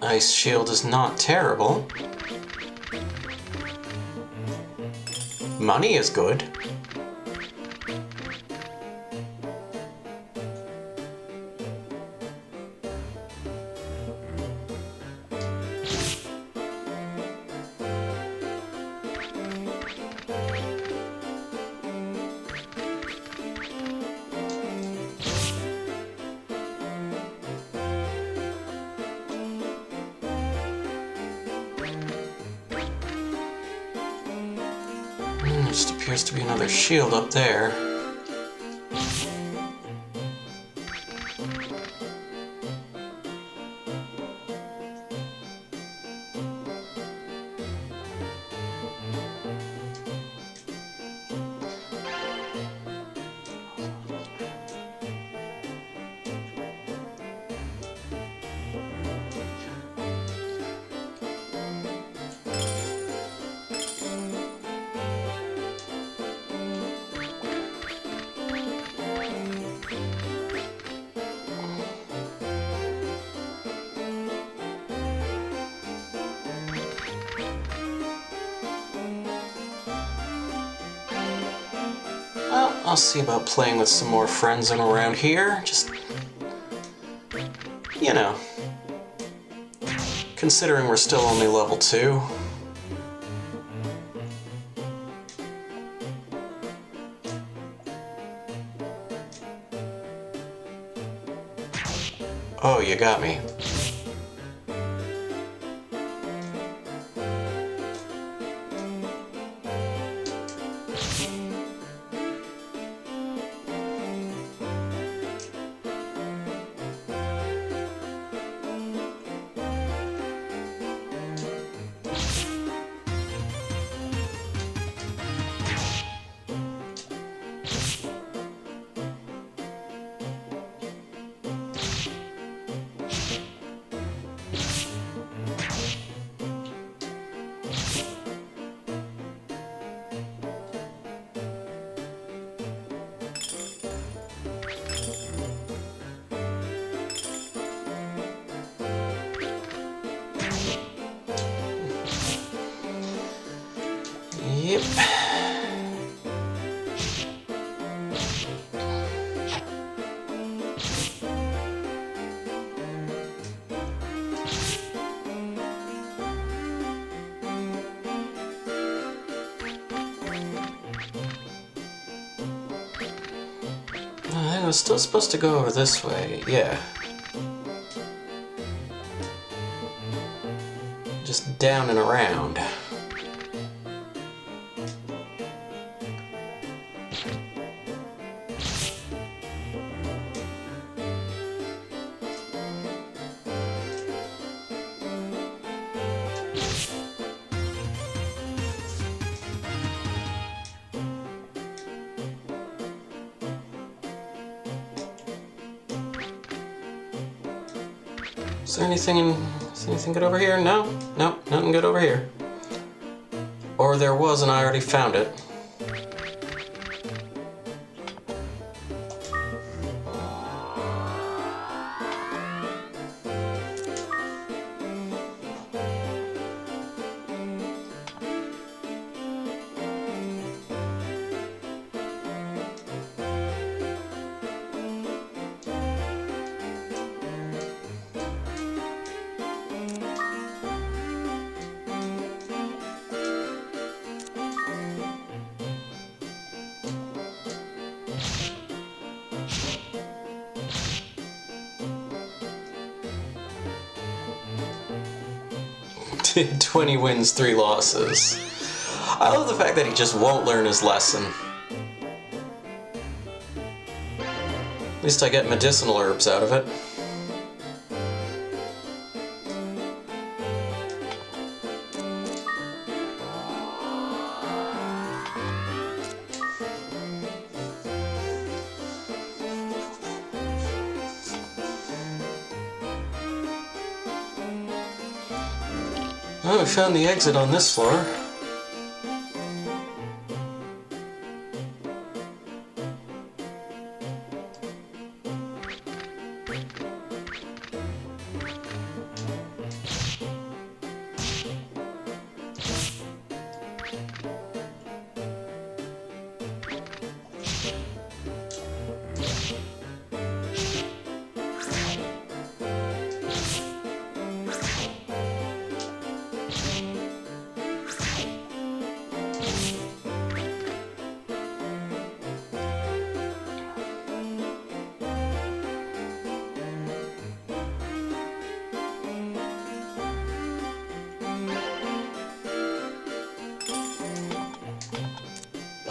Ice shield is not terrible. Money is good. Just appears to be another shield up there. Well, I'll see about playing with some more friends and around here. Just, you know, considering we're still only level 2. Oh, you got me. Yep. was still supposed to go over this way, yeah. Just down and around. Is there anything good over here? No, nothing good over here. Or there was and I already found it. Did 20 wins, 3 losses. I love the fact that he just won't learn his lesson. At least I get medicinal herbs out of it. Oh, we found the exit on this floor.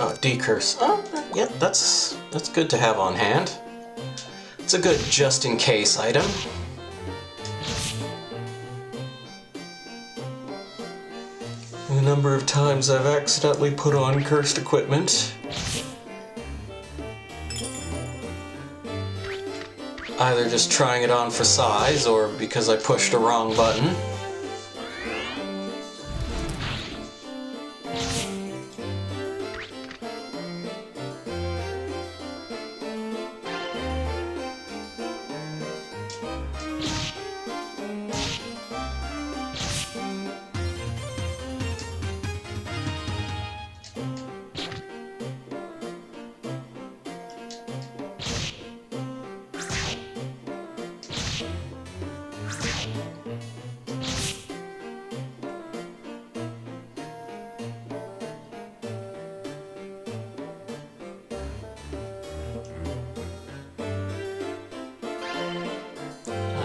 Oh, decurse. Oh, yeah, that's good to have on hand. It's a good just-in-case item. The number of times I've accidentally put on cursed equipment. Either just trying it on for size, or because I pushed a wrong button.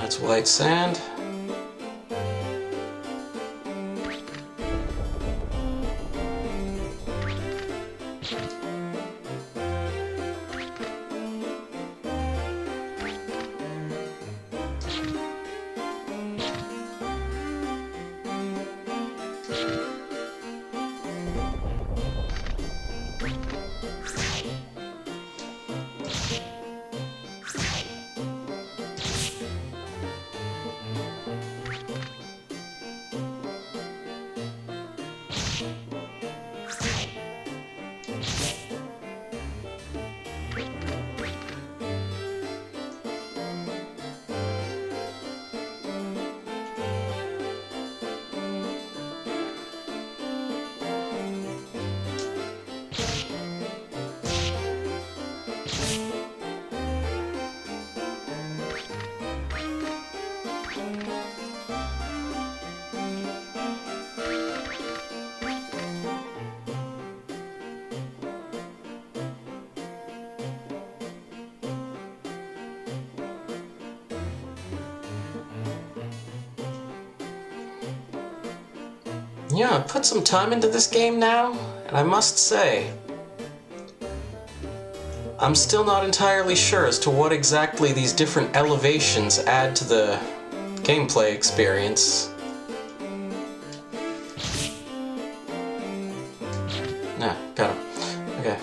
That's white sand. Yeah, I put some time into this game now, and I must say, I'm still not entirely sure as to what exactly these different elevations add to the gameplay experience. Yeah, got him. Okay.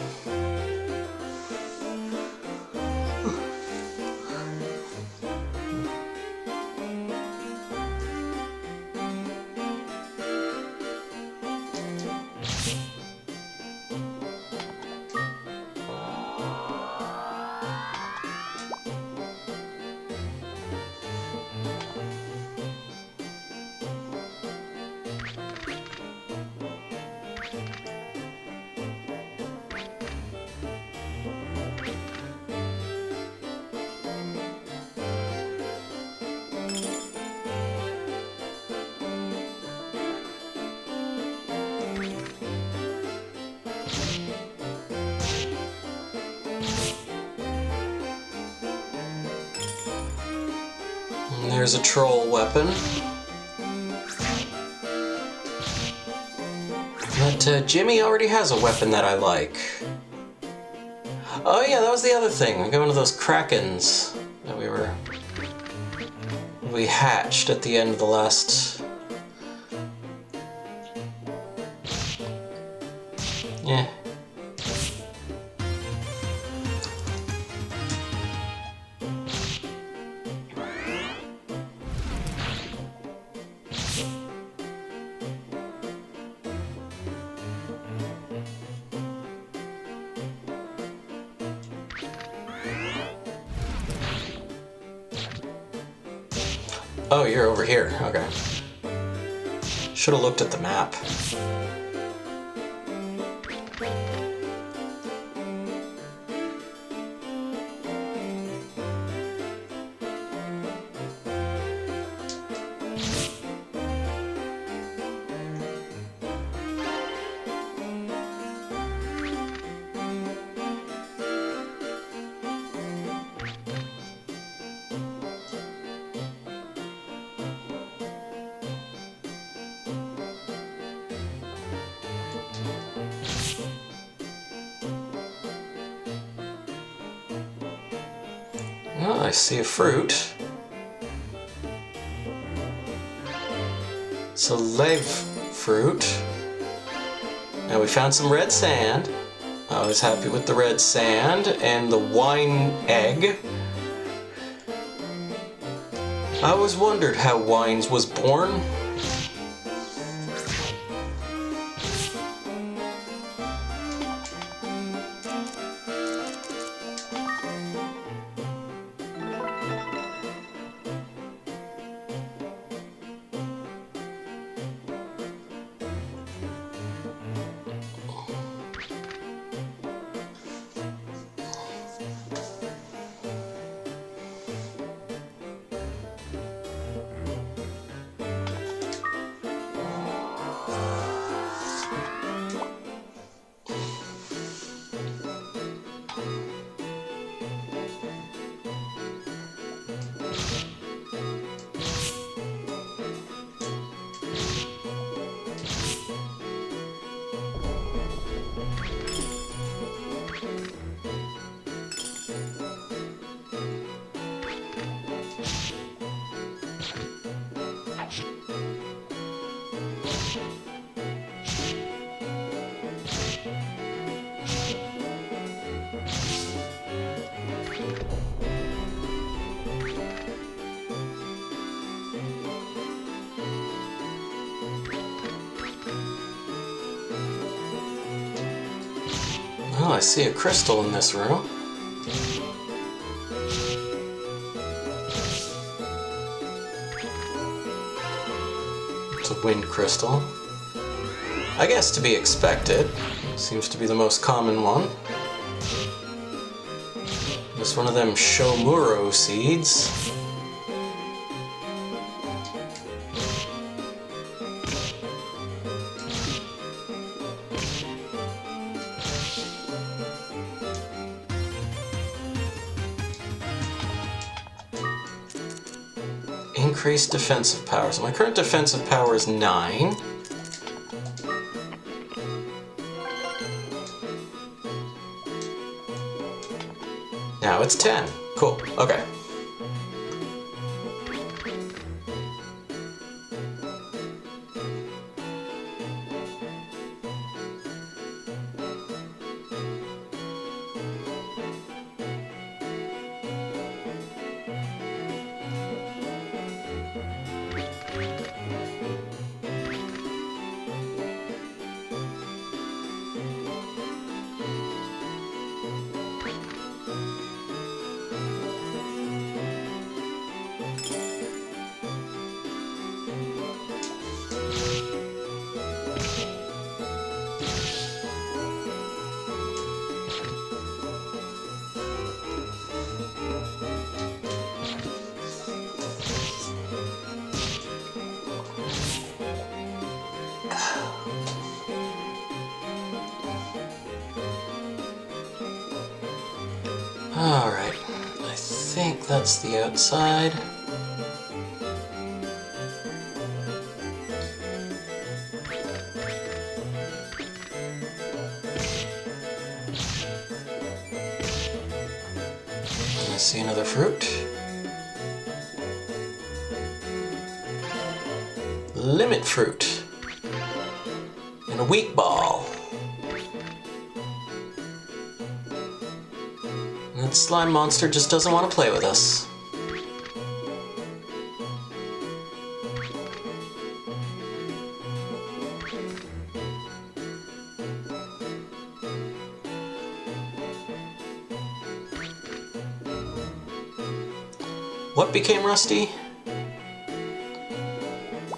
And there's a troll weapon. But Jimmy already has a weapon that I like. Oh yeah, that was the other thing. We got one of those krakens that we hatched at the end of the last... Yeah. Oh, you're over here. Okay. Should have looked at the map. Oh, I see a fruit. It's a lave fruit. Now we found some red sand. I was happy with the red sand and the wine egg. I always wondered how wines was born. Oh, I see a crystal in this room. It's a wind crystal. I guess to be expected. Seems to be the most common one. Just one of them Shomuro seeds. Increased defensive power. So my current defensive power is 9. Now it's 10. Cool. Okay. Alright, I think that's the outside. I see another fruit. Limit fruit. And a wheat ball. That slime monster just doesn't want to play with us. What became rusty?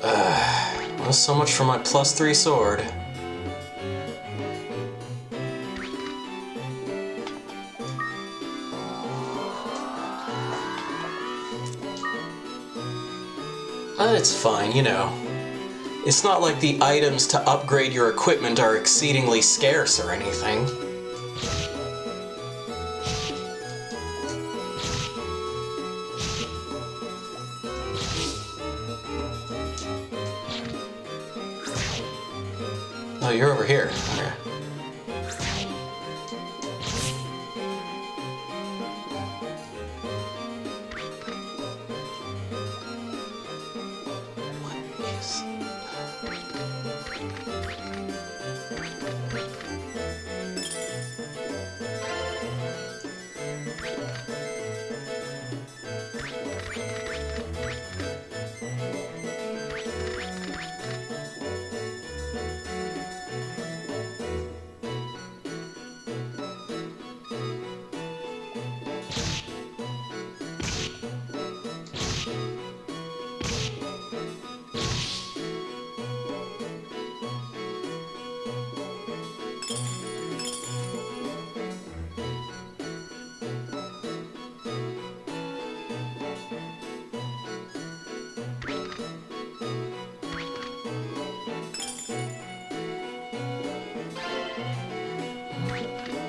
Well, so much for my +3 sword. It's fine, you know. It's not like the items to upgrade your equipment are exceedingly scarce or anything. Oh, you're over here. Okay.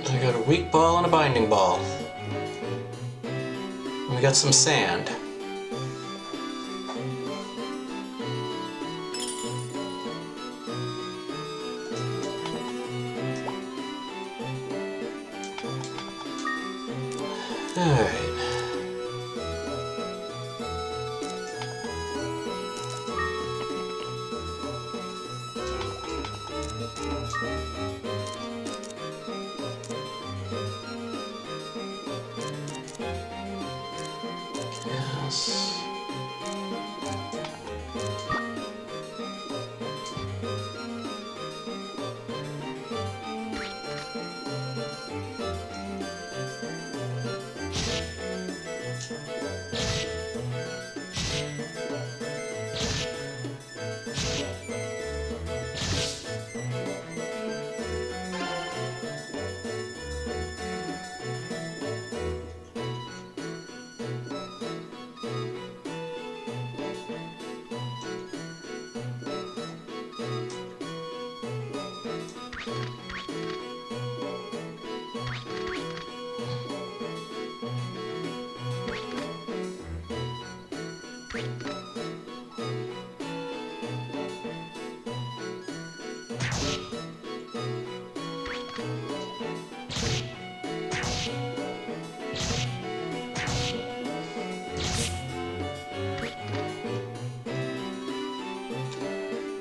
I got a weak ball and a binding ball. And we got some sand. Alright. Yes.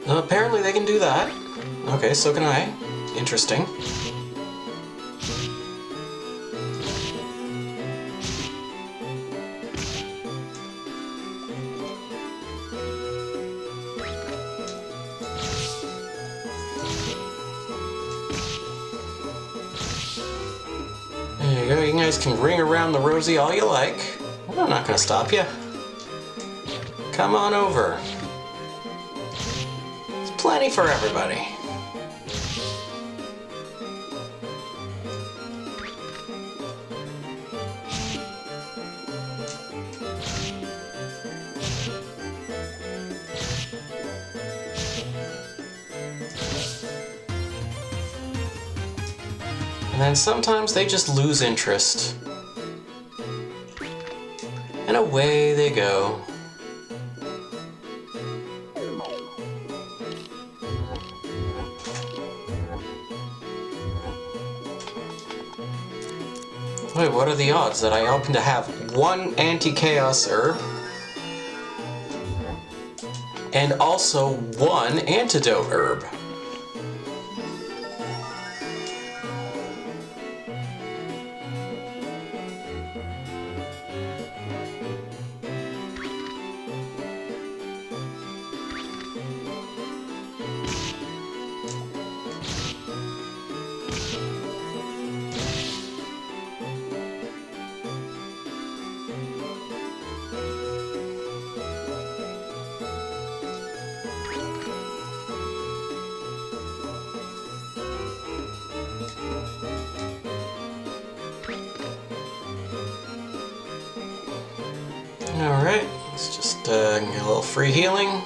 Apparently they can do that. Okay, so can I. Interesting. There you go, you guys can ring around the rosy all you like. I'm not gonna stop you. Come on over. There's plenty for everybody. And then sometimes they just lose interest. And away they go. Wait, what are the odds that I happen to have one anti-chaos herb and also one antidote herb? Alright, let's just get a little free healing.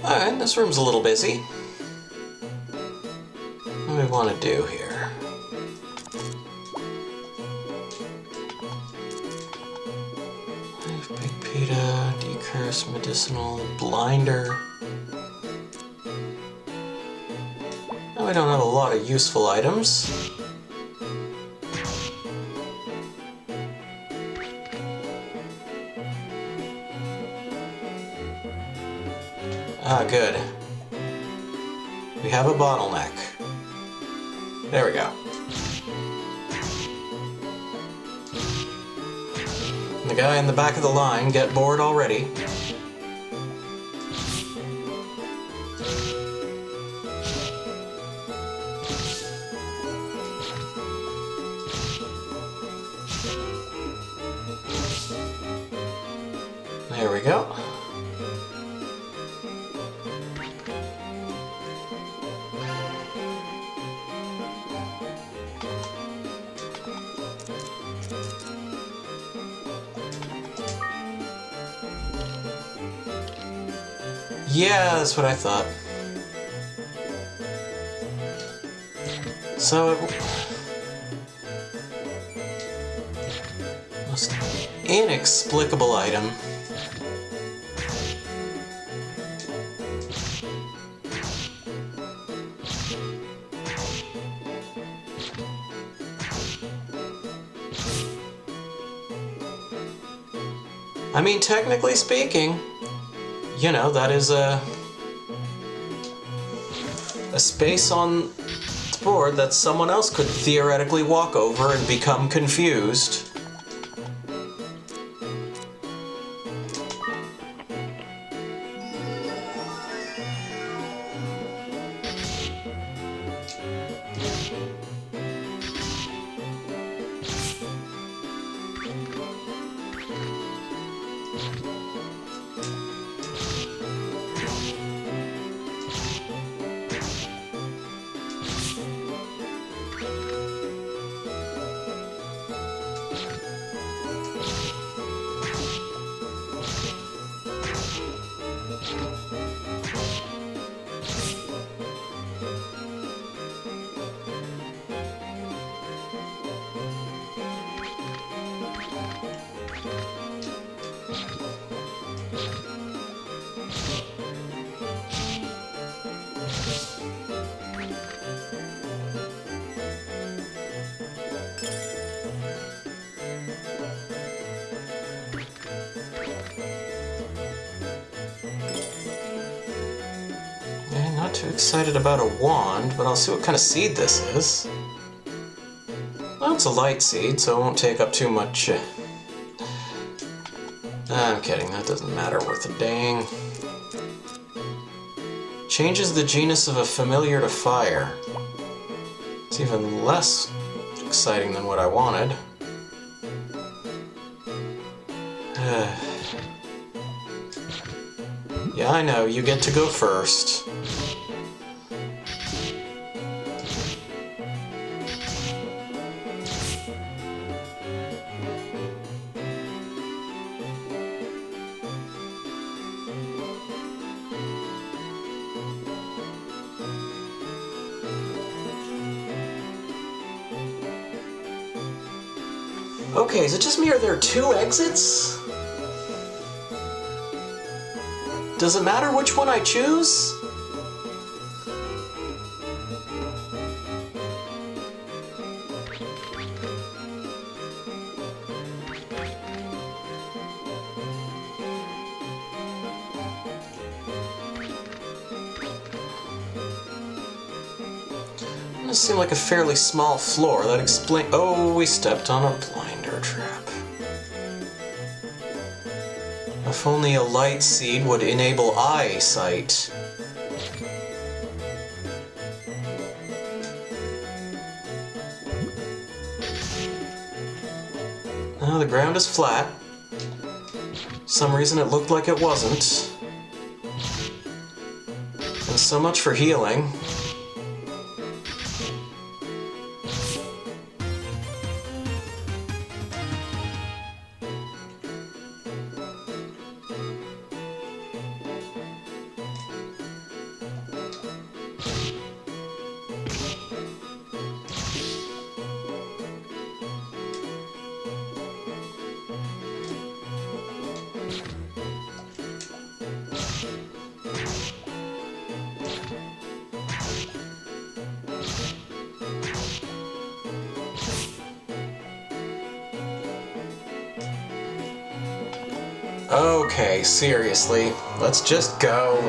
Alright, this room's a little busy. What do we want to do here? Big Pita, Decurse, Medicinal, Blinder. Now we don't have a lot of useful items. Ah, good. We have a bottleneck. There we go. The guy in the back of the line get bored already. There we go. Yeah, that's what I thought. So, most inexplicable item. I mean, technically speaking, you know, that is a space on the board that someone else could theoretically walk over and become confused. Too excited about a wand, but I'll see what kind of seed this is. Well, it's a light seed, so it won't take up too much. I'm kidding, that doesn't matter worth a dang. Changes the genus of a familiar to fire. It's even less exciting than what I wanted. Yeah, I know, you get to go first. Okay, is it just me or there are 2 exits? Does it matter which one I choose? This seemed like a fairly small floor. That explain. Oh, we stepped on a blinder trap. If only a light seed would enable eyesight. Now the ground is flat. Some reason it looked like it wasn't. And so much for healing. Okay, seriously, let's just go.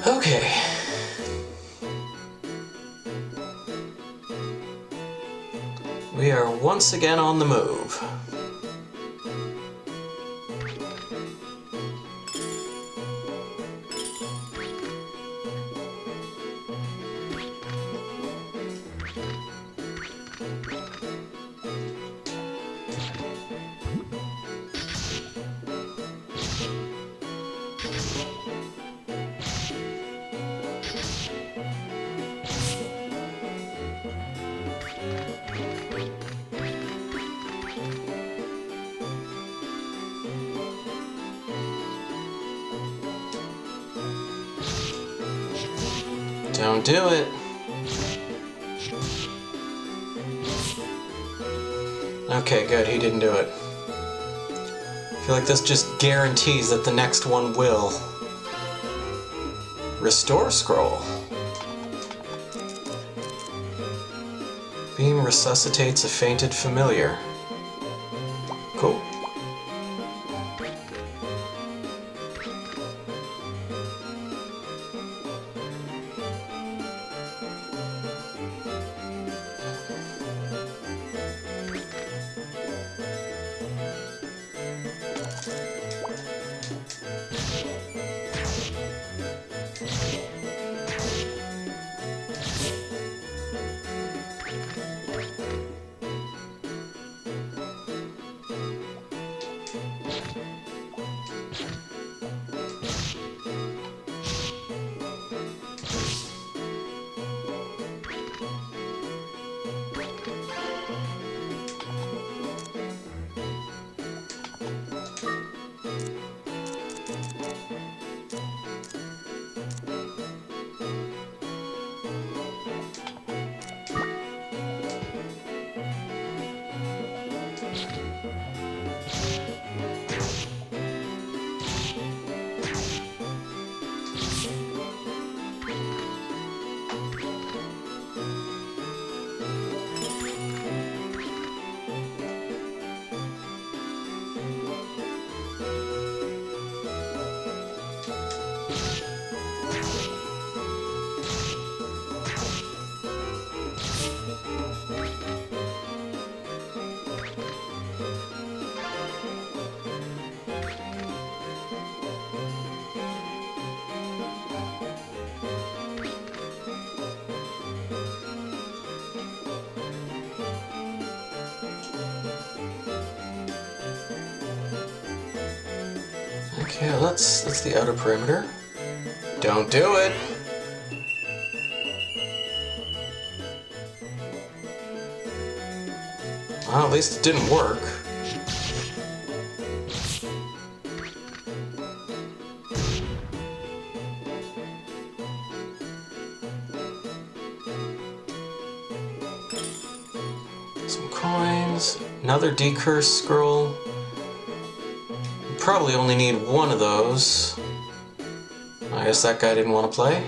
Okay. We are once again on the move. Don't do it. Okay, good, he didn't do it. I feel like this just guarantees that the next one will. Restore scroll. Beam resuscitates a fainted familiar. Cool. Okay, that's the outer perimeter. Don't do it! Well, at least it didn't work. Some coins, another decurse scroll. Probably only need one of those. I guess that guy didn't want to play.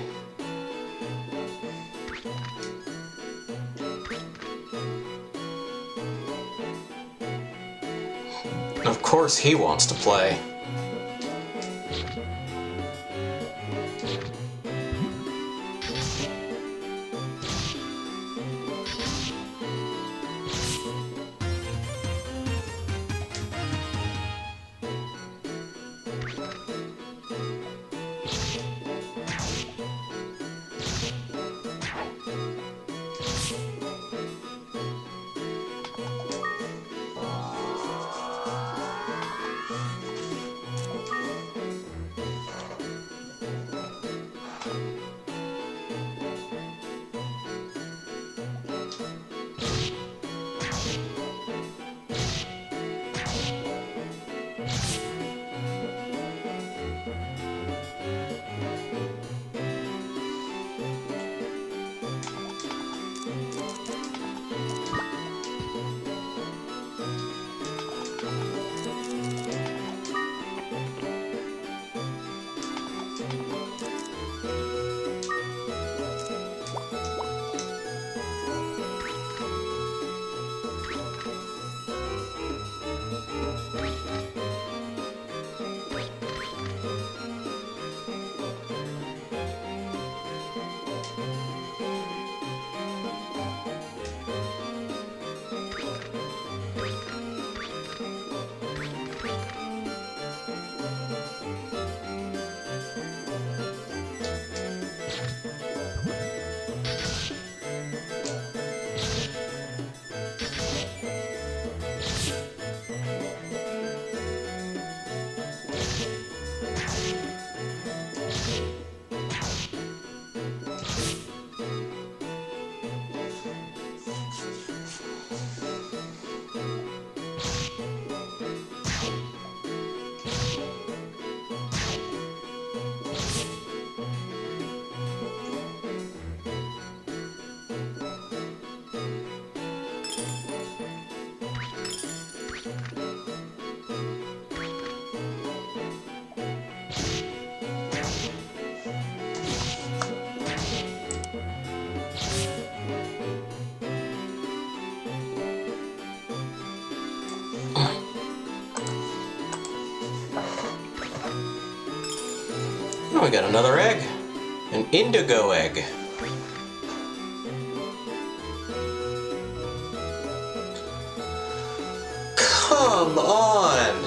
Of course he wants to play. Oh, we got another egg. An indigo egg. Come on!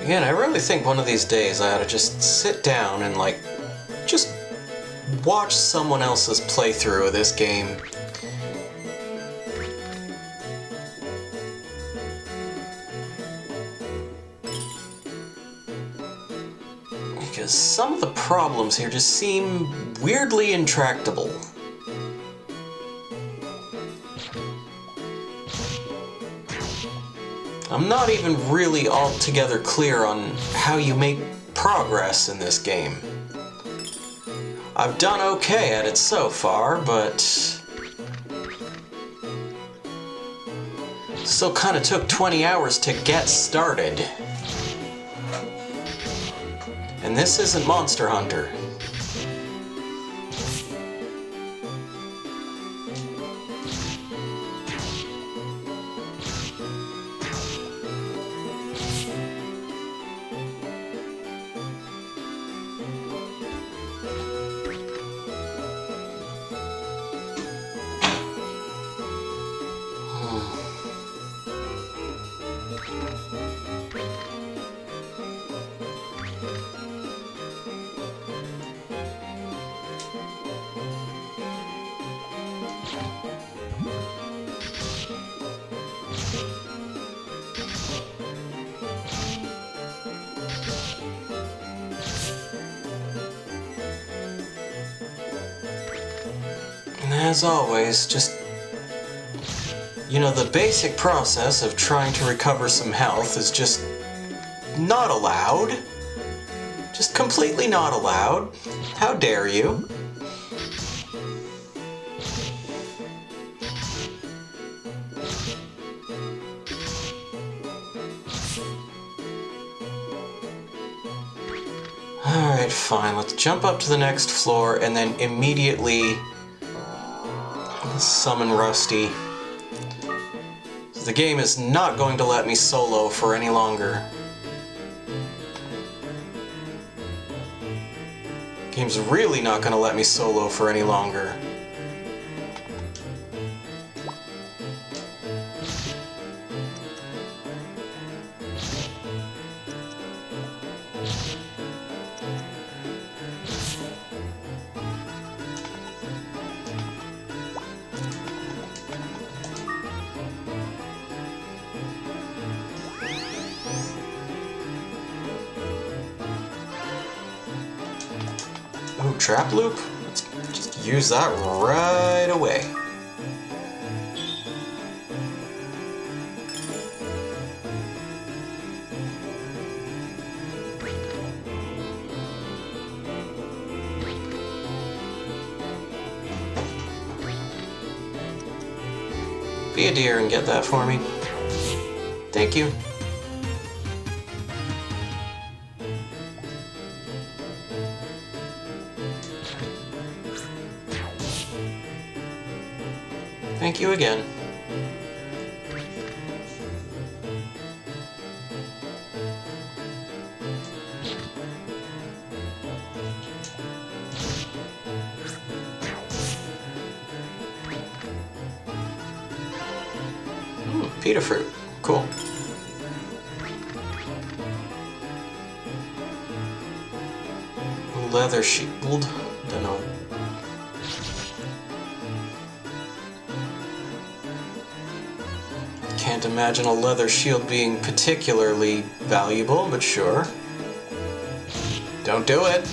Again, I really think one of these days I ought to just sit down and, like, just watch someone else's playthrough of this game. Because some of the problems here just seem weirdly intractable. I'm not even really altogether clear on how you make progress in this game. I've done okay at it so far, but still kind of took 20 hours to get started. And this isn't Monster Hunter. as always, just... You know, the basic process of trying to recover some health is just not allowed. Just completely not allowed. How dare you? Alright, fine. Let's jump up to the next floor and then immediately summon Rusty. The game is not going to let me solo for any longer. The game's really not going to let me solo for any longer. Ooh, trap loop? Let's just use that right away. Be a dear and get that for me. Thank you. Thank you again. Pita fruit. Cool. Leather shield. Don't know. Can't imagine a leather shield being particularly valuable, but sure. Don't do it.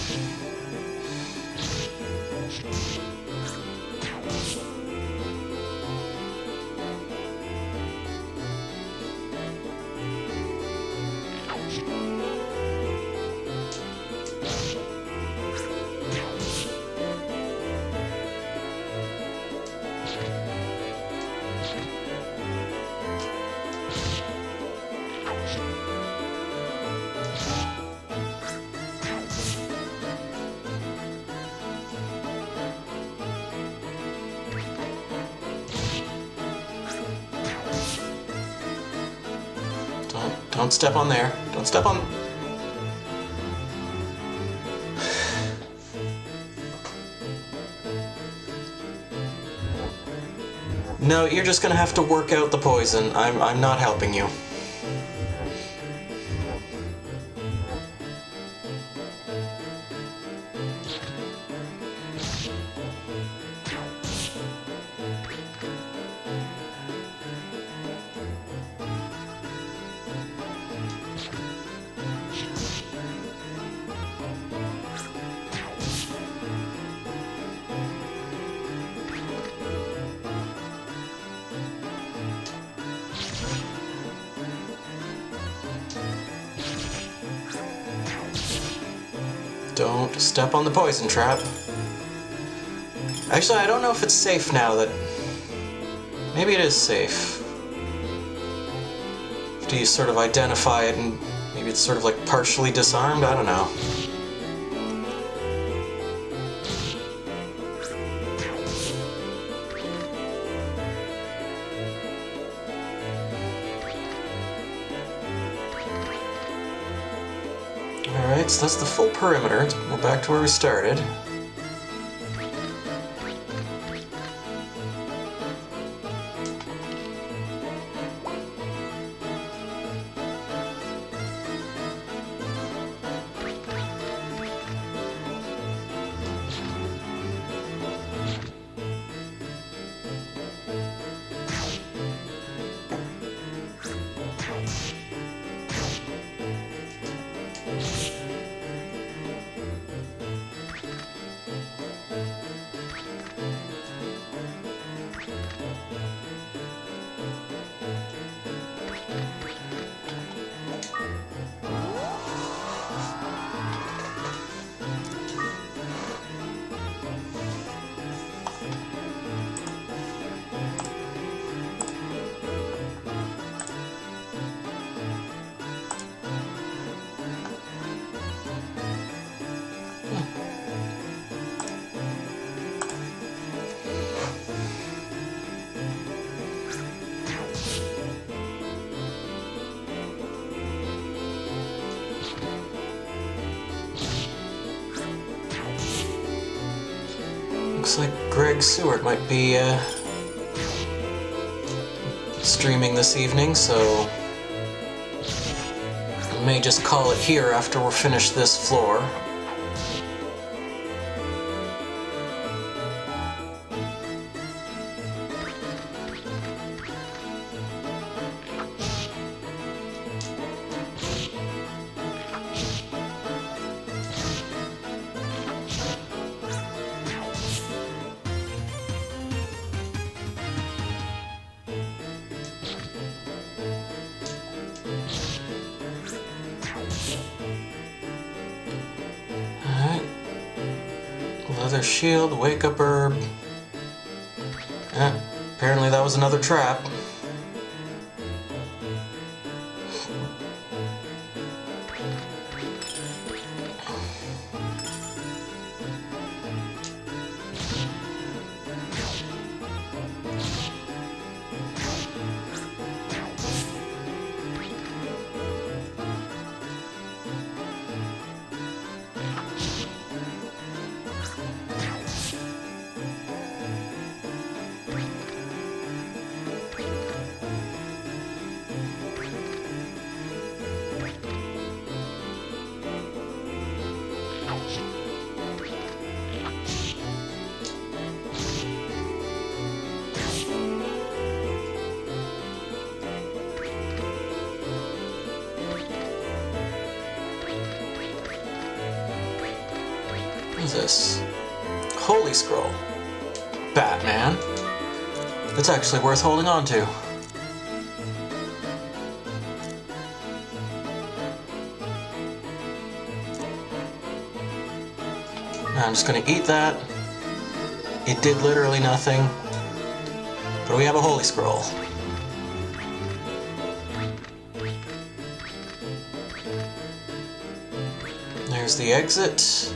Don't step on there. Don't step on... No, you're just gonna have to work out the poison. I'm not helping you. Don't step on the poison trap. Actually, I don't know if it's safe now that... Maybe it is safe. Do you sort of identify it and maybe it's sort of like partially disarmed? I don't know. Alright, so that's the full perimeter. We're back to where we started. Looks like Greg Seward might be streaming this evening, so I may just call it here after we're finished this floor. Leather shield, wake up herb. Apparently that was another trap. What is this? Holy Scroll. Batman. It's actually worth holding on to. Now I'm just gonna eat that. It did literally nothing. But we have a Holy Scroll. There's the exit.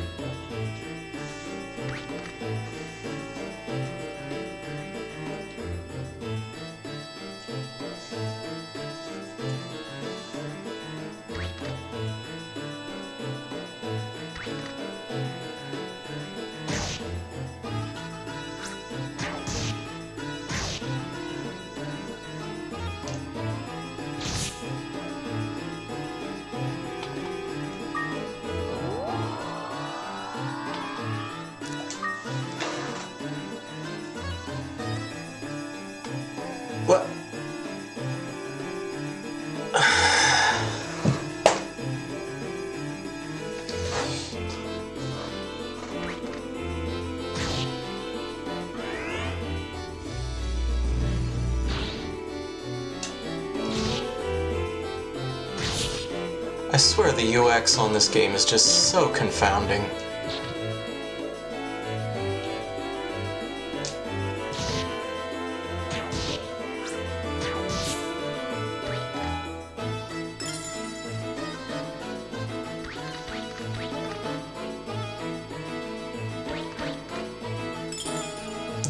What? I swear the UX on this game is just so confounding.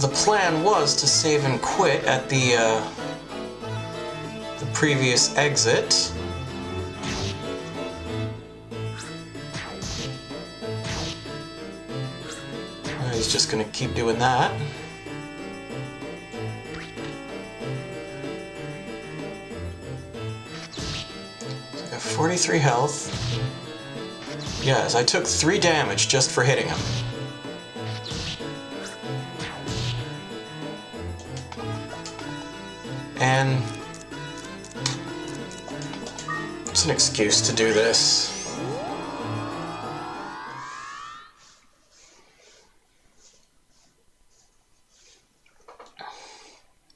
The plan was to save and quit at the previous exit. He's just gonna keep doing that. So I got 43 health. Yes, I took 3 damage just for hitting him. And it's an excuse to do this.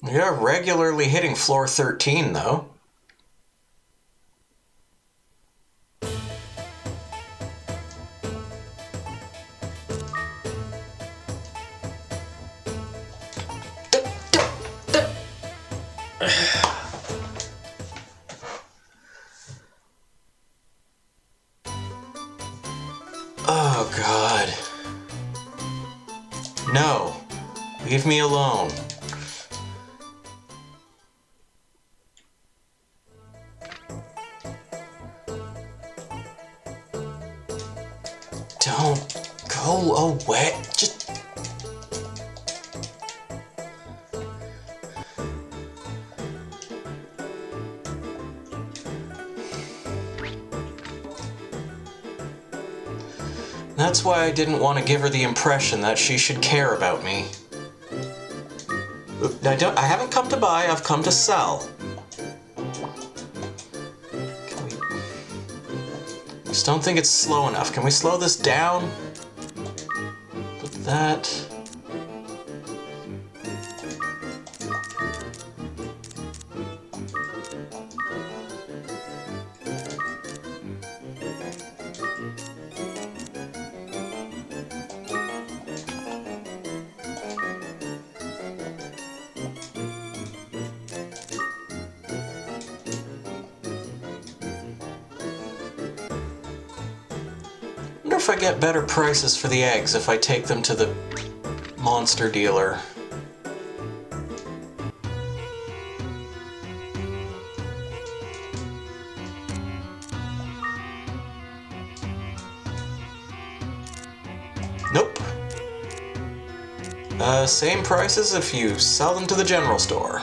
We are regularly hitting floor 13, though. Oh, God. No. Leave me alone. Don't go away. Just That's why I didn't want to give her the impression that she should care about me. I haven't come to buy, I've come to sell. Just don't think it's slow enough. Can we slow this down? Put that. I wonder if I get better prices for the eggs if I take them to the monster dealer. Nope. Same prices if you sell them to the general store.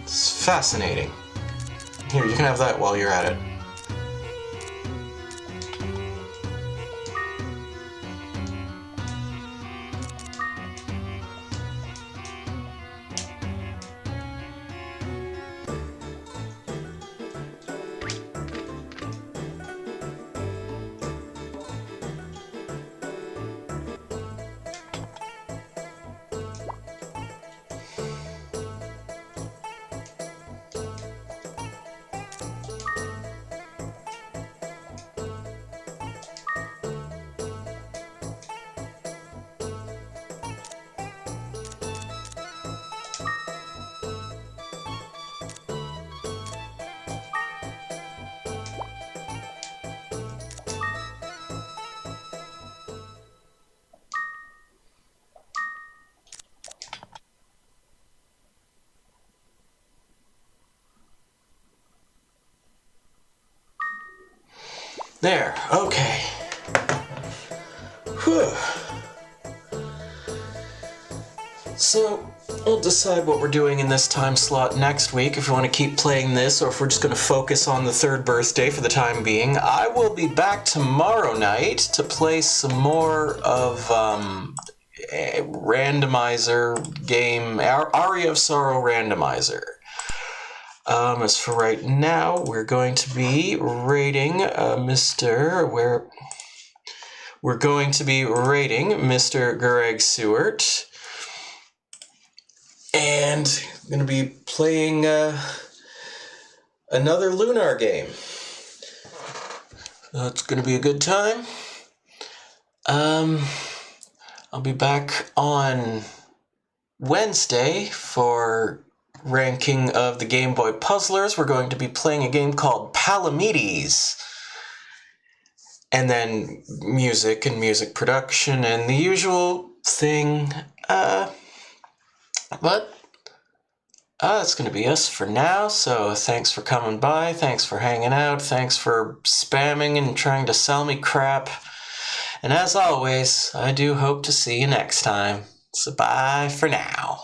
It's fascinating. Here, you can have that while you're at it. There, okay. Whew. So, we'll decide what we're doing in this time slot next week, if we want to keep playing this, or if we're just going to focus on the third birthday for the time being. I will be back tomorrow night to play some more of a randomizer game, Aria of Sorrow Randomizer. As for right now, we're going to be rating We're going to be rating Mr. Greg Seward. And I'm going to be playing another Lunar game. It's going to be a good time. I'll be back on Wednesday for ranking of the Game Boy Puzzlers. We're going to be playing a game called Palamedes. And then music and music production and the usual thing. But that's going to be us for now. So thanks for coming by. Thanks for hanging out. Thanks for spamming and trying to sell me crap. And as always, I do hope to see you next time. So bye for now.